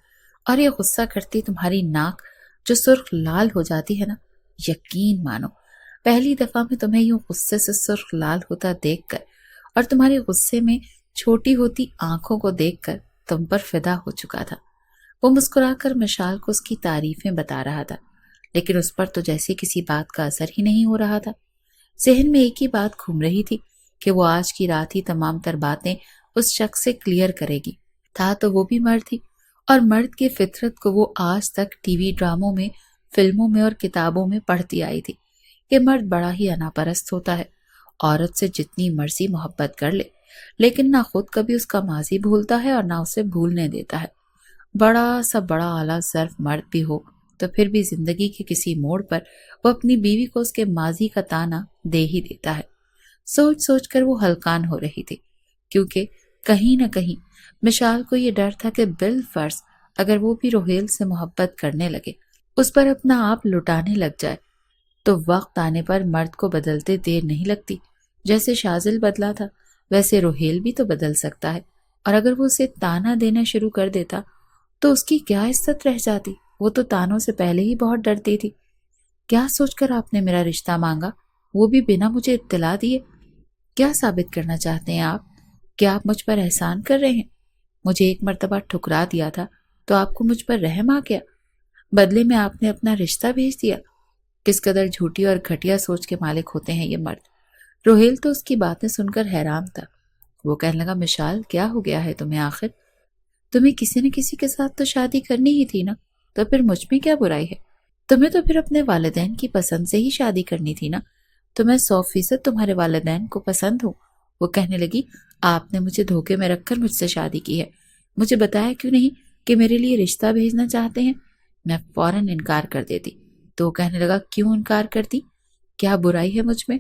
اور یہ غصہ کرتی تمہاری ناک جو سرخ لال ہو جاتی ہے نا، یقین مانو پہلی دفعہ میں تمہیں یوں غصے سے سرخ لال ہوتا دیکھ کر اور تمہارے غصے میں چھوٹی ہوتی آنکھوں کو دیکھ کر تم پر فدا ہو چکا تھا۔ وہ مسکرا کر مشال کو اس کی تعریفیں بتا رہا تھا، لیکن اس پر تو جیسے کسی بات کا اثر ہی نہیں ہو رہا تھا۔ ذہن میں ایک ہی بات گھوم رہی تھی کہ وہ آج کی رات ہی تمام تر باتیں اس شخص سے کلیئر کرے گی۔ تھا تو وہ بھی مرد ہی، اور مرد کی فطرت کو وہ آج تک ٹی وی ڈراموں میں، فلموں میں اور کتابوں میں پڑھتی آئی تھی کہ مرد بڑا ہی اناپرست ہوتا ہے، عورت سے جتنی مرضی محبت کر لے لیکن نہ خود کبھی اس کا ماضی بھولتا ہے اور نہ اسے بھولنے دیتا ہے۔ بڑا سا بڑا اعلیٰ ظرف مرد بھی ہو تو پھر بھی زندگی کے کسی موڑ پر وہ اپنی بیوی کو اس کے ماضی کا تانا دے ہی دیتا ہے۔ سوچ سوچ کر وہ ہلکان ہو رہی تھی، کیونکہ کہیں نہ کہیں مشال کو یہ ڈر تھا کہ بالفرض اگر وہ بھی روہیل سے محبت کرنے لگے، اس پر اپنا آپ لٹانے لگ جائے، تو وقت آنے پر مرد کو بدلتے دیر نہیں لگتی۔ جیسے شازل بدلا تھا ویسے روہیل بھی تو بدل سکتا ہے، اور اگر وہ اسے تانا دینا شروع کر دیتا تو اس کی کیا عزت رہ جاتی؟ وہ تو تانوں سے پہلے ہی بہت ڈرتی تھی۔ کیا سوچ کر آپ نے میرا رشتہ مانگا، وہ بھی بنا مجھے اطلاع دیے؟ کیا ثابت کرنا چاہتے ہیں آپ؟ کیا آپ مجھ پر احسان کر رہے ہیں؟ مجھے ایک مرتبہ ٹھکرا دیا تھا تو آپ کو مجھ پر رحم آ گیا، بدلے میں آپ نے اپنا رشتہ بھیج دیا۔ کس قدر جھوٹی اور گھٹیا سوچ کے مالک ہوتے ہیں یہ مرد۔ روہیل تو اس کی باتیں سن کر حیران تھا۔ وہ کہنے لگا، مشال کیا ہو گیا ہے تمہیں آخر؟ تمہیں کسی نہ کسی کے ساتھ تو شادی کرنی ہی تھی نا، تو پھر مجھ میں کیا برائی ہے؟ تمہیں تو پھر اپنے والدین کی پسند سے ہی شادی کرنی تھی نا، تو میں 100% تمہارے والدین کو پسند ہوں۔ وہ کہنے لگی، آپ نے مجھے دھوکے میں رکھ کر مجھ سے شادی کی ہے، مجھے بتایا کیوں نہیں کہ میرے لیے رشتہ بھیجنا چاہتے ہیں؟ میں فوراً انکار کر دیتی۔ تو وہ کہنے لگا، کیوں انکار کرتی؟ کیا برائی ہے مجھ میں؟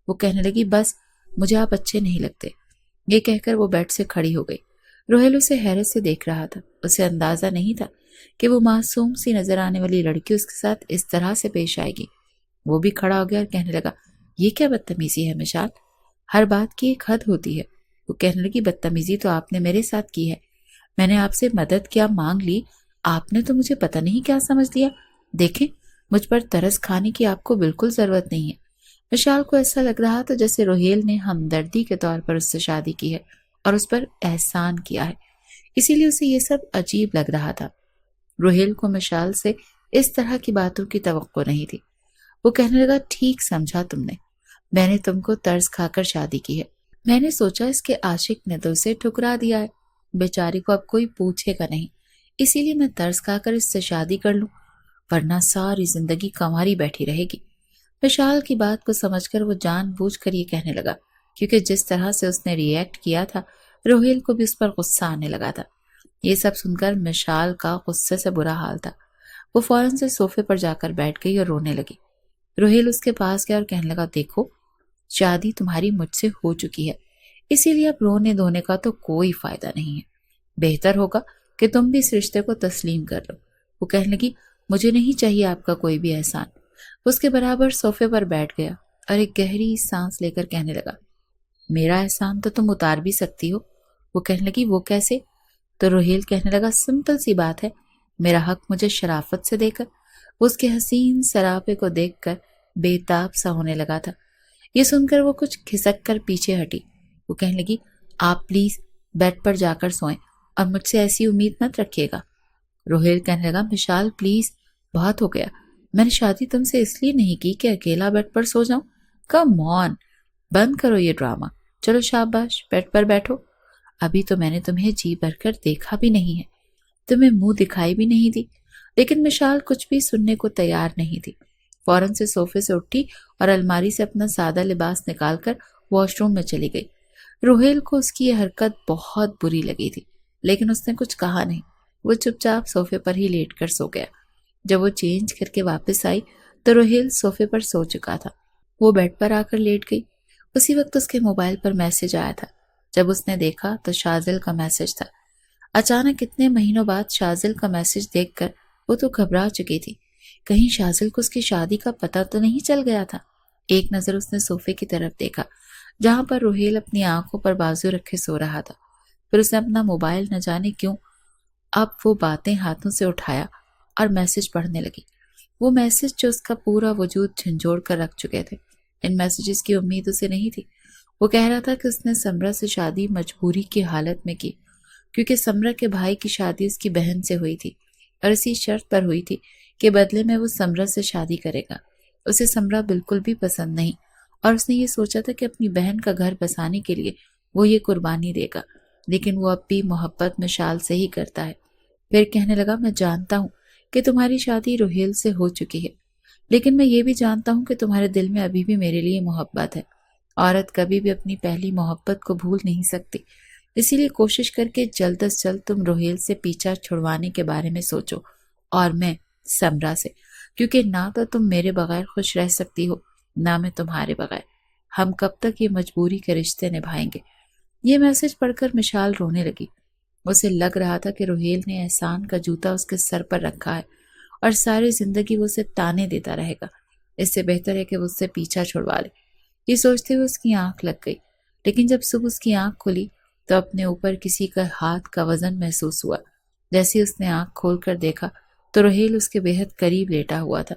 وہ کہنے لگی، بس مجھے آپ اچھے نہیں لگتے۔ یہ کہہ کر وہ بیڈ سے کھڑی ہو گئی۔ روہیل اسے حیرت سے دیکھ رہا تھا۔ اسے اندازہ نہیں تھا کہ وہ معصوم سی نظر آنے والی لڑکی اس کے ساتھ اس طرح سے پیش آئے گی۔ وہ بھی کھڑا ہو گیا اور کہنے لگا، یہ کیا بدتمیزی ہے مشال؟ ہر بات کی ایک حد ہوتی ہے۔ وہ کہنے لگی، بدتمیزی تو آپ نے میرے ساتھ کی ہے، میں نے آپ سے مدد کیا مانگ لی، آپ نے تو مجھے پتہ نہیں کیا سمجھ لیا۔ دیکھیں، مجھ پر ترس کھانے کی آپ کو بالکل ضرورت نہیں ہے۔ مشال کو ایسا لگ رہا تھا جیسے روہیل نے ہمدردی کے طور پر اس سے شادی کی ہے اور اس پر احسان کیا ہے، اسی لیے اسے یہ سب عجیب لگ رہا تھا۔ روہیل کو مشال سے اس طرح کی باتوں کی توقع نہیں تھی۔ وہ کہنے لگا، ٹھیک سمجھا تم نے، میں نے تم کو ترس کھا کر شادی کی ہے۔ میں نے سوچا اس کے عاشق نے تو اسے ٹھکرا دیا ہے، بیچاری کو اب کوئی پوچھے گا نہیں، اسی لیے میں ترس کھا کر اس سے شادی کر لوں، ورنہ ساری زندگی کنواری بیٹھی رہے گی۔ مشال کی بات کو سمجھ کر وہ جان بوجھ کر یہ کہنے لگا، کیونکہ جس طرح سے اس نے ری ایکٹ کیا تھا روہیل کو بھی اس پر غصہ آنے لگا تھا۔ یہ سب سن کر مشال کا غصے سے برا حال تھا۔ وہ فوراً سے صوفے پر جا کر بیٹھ گئی اور رونے لگی۔ روہیل اس کے پاس گیا اور کہنے لگا، دیکھو، شادی تمہاری مجھ سے ہو چکی ہے، اسی لیے اب رونے دھونے کا تو کوئی فائدہ نہیں ہے، بہتر ہوگا کہ تم بھی اس رشتے کو تسلیم کر لو۔ وہ کہنے لگی، مجھے نہیں چاہیے آپ کا کوئی بھی احسان۔ اس کے برابر صوفے پر بیٹھ گیا اور ایک گہری سانس لے کر کہنے لگا، میرا احسان تو تم اتار بھی سکتی ہو۔ وہ کہنے لگی، وہ کیسے؟ تو روہیل کہنے لگا، سمپل سی بات ہے، میرا حق مجھے شرافت سے دے کر۔ وہ اس کے حسین سراپے کو دیکھ کر بے تاب سا ہونے لگا تھا۔ یہ سن کر وہ کچھ کھسک کر پیچھے ہٹی۔ وہ کہنے لگی، آپ پلیز بیڈ پر جا کر سوئیں اور مجھ سے ایسی امید مت رکھیے گا۔ روہیل کہنے لگا، مشال پلیز، بہت ہو گیا، میں نے شادی تم سے اس لیے نہیں کی کہ اکیلا بیڈ پر سو جاؤں۔ کم آن، بند کرو یہ ڈرامہ، چلو شاباش بیڈ پر بیٹھو۔ ابھی تو میں نے تمہیں جی بھر کر دیکھا بھی نہیں ہے، تمہیں منہ دکھائی بھی نہیں دی۔ لیکن مشال کچھ بھی سننے کو تیار نہیں تھی۔ فوراً سے صوفے سے اٹھی اور الماری سے اپنا سادہ لباس نکال کر واش روم میں چلی گئی۔ روہیل کو اس کی یہ حرکت بہت بری لگی تھی، لیکن اس نے کچھ کہا نہیں۔ وہ چپ چاپ صوفے پر ہی لیٹ کر سو گیا۔ جب وہ چینج کر کے واپس آئی تو روہیل صوفے پر سو چکا تھا۔ وہ بیڈ پر آ کر لیٹ گئی۔ اسی وقت اس کے موبائل پر میسج آیا تھا۔ جب اس نے دیکھا تو شازل کا میسج تھا۔ اچانک اتنے مہینوں بعد شازل کا میسج دیکھ کر وہ تو گھبرا چکی تھی، کہیں شازل کو اس کی شادی کا پتہ تو نہیں چل گیا تھا۔ ایک نظر اس نے صوفے کی طرف دیکھا جہاں پر روہیل اپنی آنکھوں پر بازو رکھے سو رہا تھا۔ پھر اس نے اپنا موبائل نہ جانے کیوں اب وہ باتیں ہاتھوں سے اٹھایا اور میسج پڑھنے لگی، وہ میسج جو اس کا پورا وجود جھنجھوڑ کر رکھ چکے تھے۔ ان میسیجز کی امید اسے نہیں تھی۔ وہ کہہ رہا تھا کہ اس نے سمرہ سے شادی مجبوری کی حالت میں کی، کیونکہ سمرہ کے بھائی کی شادی اس کی بہن سے ہوئی تھی اور اسی شرط پر ہوئی تھی کہ بدلے میں وہ سمرہ سے شادی کرے گا۔ اسے سمرہ بالکل بھی پسند نہیں اور اس نے یہ سوچا تھا کہ اپنی بہن کا گھر بسانے کے لیے وہ یہ قربانی دے گا، لیکن وہ اب بھی محبت مشال سے ہی کرتا ہے۔ پھر کہنے لگا، میں جانتا ہوں کہ تمہاری شادی روہیل سے ہو چکی ہے، لیکن میں یہ بھی جانتا ہوں کہ تمہارے دل میں ابھی بھی میرے لیے محبت ہے۔ عورت کبھی بھی اپنی پہلی محبت کو بھول نہیں سکتی، اسی لیے کوشش کر کے جلد از جلد تم روہیل سے پیچھا چھڑوانے کے بارے میں سوچو، اور میں سمرہ سے، کیونکہ نہ تو تم میرے بغیر خوش رہ سکتی ہو نہ میں تمہارے بغیر۔ ہم کب تک یہ مجبوری کے رشتے نبھائیں گے؟ یہ میسج پڑھ کر مشال رونے لگی۔ اسے لگ رہا تھا کہ روہیل نے احسان کا جوتا اس کے سر پر رکھا ہے اور ساری زندگی وہ اسے تانے دیتا رہے گا۔ اس سے بہتر ہے کہ وہ اس سے پیچھا چھڑوا لے۔ یہ سوچتے ہوئے اس کی آنکھ لگ گئی، لیکن جب صبح اس کی آنکھ کھلی تو اپنے اوپر کسی کا ہاتھ کا وزن محسوس ہوا۔ جیسے اس نے آنکھ کھول کر دیکھا تو روہیل اس کے بہت قریب لیٹا ہوا تھا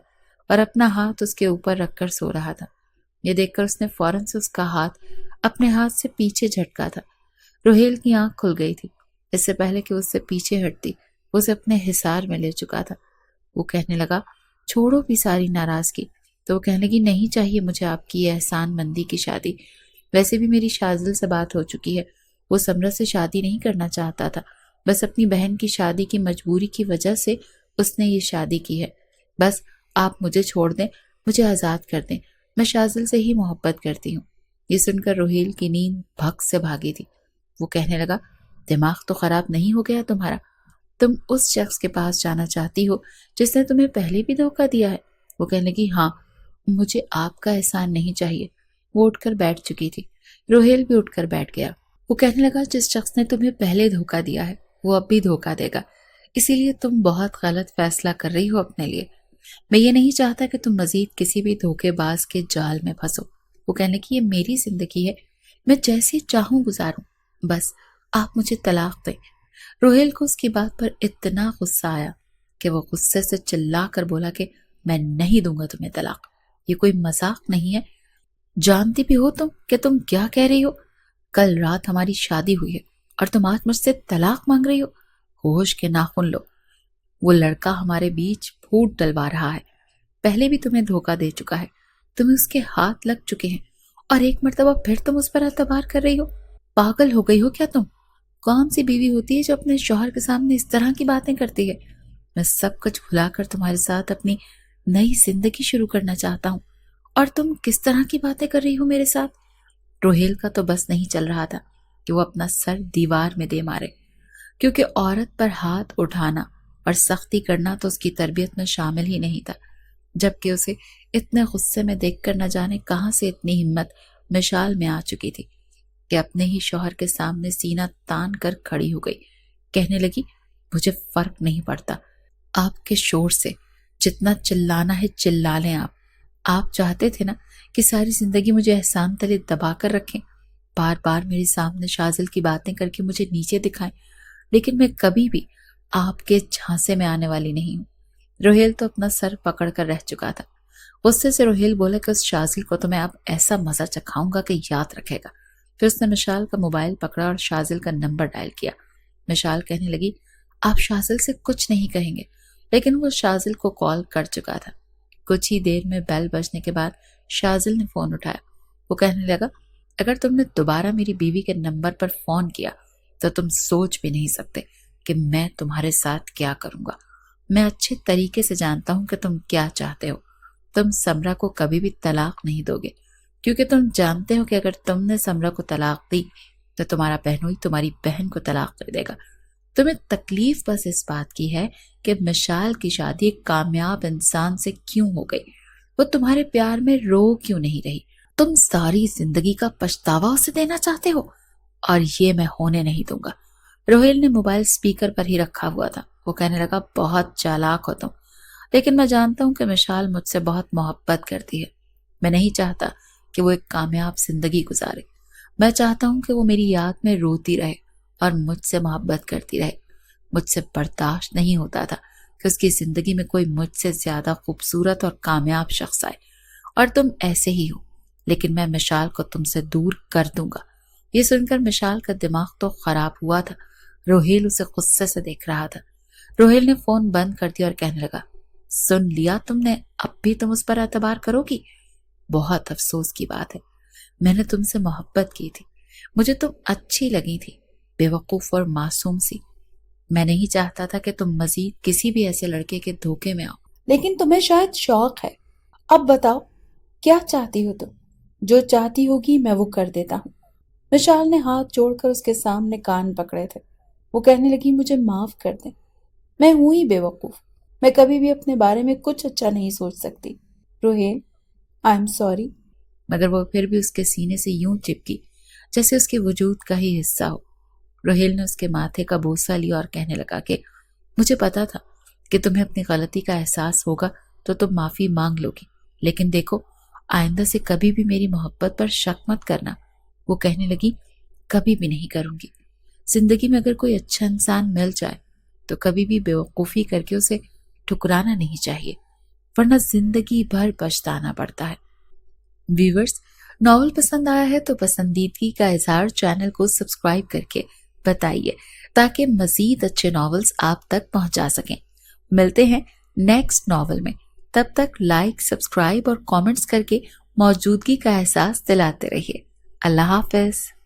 اور اپنا ہاتھ اس کے اوپر رکھ کر سو رہا تھا۔ یہ دیکھ کر اس نے فوراً سے اس کا ہاتھ اپنے ہاتھ سے پیچھے جھٹکا تھا۔ روہیل کی آنکھ کھل گئی تھی۔ اس سے پہلے کہ اس سے پیچھے ہٹتی وہ اسے اپنے حصار میں لے چکا تھا۔ وہ کہنے لگا، چھوڑو بھی ساری ناراضگی۔ تو وہ کہنے لگی، نہیں چاہیے مجھے آپ کی یہ احسان مندی کی شادی، ویسے بھی میری شازل سے بات ہو چکی ہے۔ وہ سمرہ سے شادی نہیں کرنا چاہتا تھا، بس اپنی بہن کی شادی کی مجبوری کی وجہ سے اس نے یہ شادی کی ہے۔ بس آپ مجھے چھوڑ دیں، مجھے آزاد کر دیں، میں شازل سے ہی محبت کرتی ہوں۔ یہ سن کر روہیل کی نیند بھگ سے بھاگی تھی۔ وہ کہنے لگا، دماغ تو خراب نہیں ہو گیا تمہارا؟ تم اس شخص کے پاس جانا چاہتی ہو جس نے تمہیں پہلے بھی دھوکہ دیا ہے؟ وہ کہنے لگی، ہاں، مجھے آپ کا احسان نہیں چاہیے۔ وہ اٹھ کر بیٹھ چکی تھی۔ روہیل بھی اٹھ کر بیٹھ گیا۔ وہ کہنے لگا، جس شخص نے تمہیں پہلے دھوکہ دیا ہے وہ اب بھی دھوکہ دے گا، اسی لیے تم بہت غلط فیصلہ کر رہی ہو اپنے لیے۔ میں یہ نہیں چاہتا کہ تم مزید کسی بھی دھوکے باز کے جال میں پھنسو۔ وہ کہنے لگی، یہ میری زندگی ہے، میں جیسے چاہوں گزاروں، بس آپ مجھے طلاق دیں۔ روہیل کو اس کی بات پر اتنا غصہ آیا کہ وہ غصے سے چلا کر بولا کہ میں نہیں دوں گا تمہیں طلاق، یہ کوئی مذاق نہیں ہے۔ جانتی بھی ہو تم کہ تم کیا کہہ رہی ہو؟ کل رات ہماری شادی ہوئی ہے اور تم آج مجھ سے طلاق مانگ رہی ہو؟ ہوش کے ناخن لو، وہ لڑکا ہمارے بیچ پھوٹ ڈلوا رہا ہے، پہلے بھی تمہیں دھوکہ دے چکا ہے، تمہیں اس کے ہاتھ لگ چکے ہیں اور ایک مرتبہ پھر تم اس پر اعتبار کر رہی ہو۔ پاگل ہو گئی ہو کیا تم؟ کون سی بیوی ہوتی ہے جو اپنے شوہر کے سامنے اس طرح کی باتیں کرتی ہے؟ میں سب کچھ بھلا کر تمہارے ساتھ اپنی نئی زندگی شروع کرنا چاہتا ہوں، اور تم کس طرح کی باتیں کر رہی ہو میرے ساتھ؟ روہیل کا تو بس نہیں چل رہا تھا کہ وہ اپنا سر دیوار میں دے مارے، کیونکہ عورت پر ہاتھ اٹھانا اور سختی کرنا تو اس کی تربیت میں شامل ہی نہیں تھا، جبکہ اسے اتنے غصے میں دیکھ کر نہ جانے کہاں سے اتنی ہمت مشال میں آ چکی تھی کہ اپنے ہی شوہر کے سامنے سینہ تان کر کھڑی ہو گئی۔ کہنے لگی، مجھے فرق نہیں پڑتا آپ کے شور سے، جتنا چلانا ہے چلا لیں آپ چاہتے تھے نا کہ ساری زندگی مجھے احسان تلے دبا کر رکھیں، بار بار میرے سامنے شازل کی باتیں کر کے مجھے نیچے دکھائیں، لیکن میں کبھی بھی آپ کے جھانسے میں آنے والی نہیں ہوں۔ روہیل تو اپنا سر پکڑ کر رہ چکا تھا۔ غصے سے روہیل بولا کہ اس شازل کو تو میں اب ایسا مزہ چکھاؤں گا کہ یاد رکھے گا۔ پھر اس نے مشال کا موبائل پکڑا اور شازل کا نمبر ڈائل کیا۔ مشال کہنے لگی، آپ شازل سے کچھ نہیں کہیں گے، لیکن وہ شازل کو کال کر چکا تھا۔ کچھ ہی دیر میں بیل بجنے کے بعد شازل نے فون اٹھایا۔ وہ کہنے لگا، اگر تم نے دوبارہ میری بیوی کے نمبر پر فون کیا تو تم سوچ بھی نہیں سکتے کہ میں تمہارے ساتھ کیا کروں گا۔ میں اچھے طریقے سے جانتا ہوں کہ تم کیا چاہتے ہو۔ تم سمرہ کو کبھی بھی طلاق نہیں دو گے، کیونکہ تم جانتے ہو کہ اگر تم نے سمرہ کو طلاق دی تو تمہارا بہنوئی تمہاری بہن کو طلاق دے دے گا۔ تمہیں تکلیف بس اس بات کی ہے کہ مشال کی شادی ایک کامیاب انسان سے کیوں ہو گئی، وہ تمہارے پیار میں رو کیوں نہیں رہی۔ تم ساری زندگی کا پچھتاوا اسے دینا چاہتے ہو، اور یہ میں ہونے نہیں دوں گا۔ روہیل نے موبائل سپیکر پر ہی رکھا ہوا تھا۔ وہ کہنے لگا، بہت چالاک ہو تم، لیکن میں جانتا ہوں کہ مشال مجھ سے بہت محبت کرتی ہے۔ میں نہیں چاہتا کہ وہ ایک کامیاب زندگی گزارے۔ میں چاہتا ہوں کہ وہ میری یاد میں روتی رہے اور مجھ سے محبت کرتی رہے۔ مجھ سے برداشت نہیں ہوتا تھا کہ اس کی زندگی میں کوئی مجھ سے زیادہ خوبصورت اور کامیاب شخص آئے، اور تم ایسے ہی ہو۔ لیکن میں مشال کو تم سے دور کر دوں گا۔ یہ سن کر مشال کا دماغ تو خراب ہوا تھا۔ روہیل اسے غصے سے دیکھ رہا تھا۔ روہیل نے فون بند کر دیا اور کہنے لگا، سن لیا تم نے، اب بھی تم اس پر اعتبار کرو گی؟ بہت افسوس کی بات ہے، میں نے تم سے محبت کی تھی، مجھے تم اچھی لگی تھی، بے وقوف اور معصوم سی۔ میں نہیں چاہتا تھا کہ تم مزید کسی بھی ایسے لڑکے کے دھوکے میں آؤ، لیکن تمہیں شاید شوق ہے۔ اب بتاؤ کیا چاہتی ہو تم؟ جو چاہتی ہوگی میں وہ کر دیتا ہوں۔ مشال نے ہاتھ جوڑ کر اس کے سامنے کان پکڑے تھے۔ وہ کہنے لگی، مجھے معاف کر دیں، میں ہوں ہی بے وقوف، میں کبھی بھی اپنے بارے میں کچھ اچھا نہیں سوچ سکتی۔ Rohail, I am sorry. مگر وہ پھر بھی اس کے سینے سے یوں چپکی جیسے اس کے وجود کا ہی حصہ ہو۔ روہیل نے اس کے ماتھے کا بوسہ لیا اور کہنے لگا کہ مجھے پتا تھا کہ تمہیں اپنی غلطی کا احساس ہوگا تو تم معافی مانگ لو گی، لیکن دیکھو آئندہ سے کبھی بھی میری محبت پر شک مت کرنا۔ وہ کہنے لگی، کبھی بھی نہیں کروں گی۔ زندگی میں اگر کوئی اچھا انسان مل جائے تو کبھی بھی بے وقوفی کر کے اسے ٹھکرانا نہیں چاہیے، ورنہ زندگی بھر پچھتانا پڑتا ہے۔ ویورز، ناول پسند آیا ہے تو پسندیدگی کا اظہار چینل کو سبسکرائب کر کے بتائیے تاکہ مزید اچھے ناولز آپ تک پہنچا سکیں۔ ملتے ہیں نیکسٹ ناول میں، تب تک لائک، سبسکرائب اور کامنٹس کر کے موجودگی کا احساس دلاتے رہیے۔ اللہ حافظ۔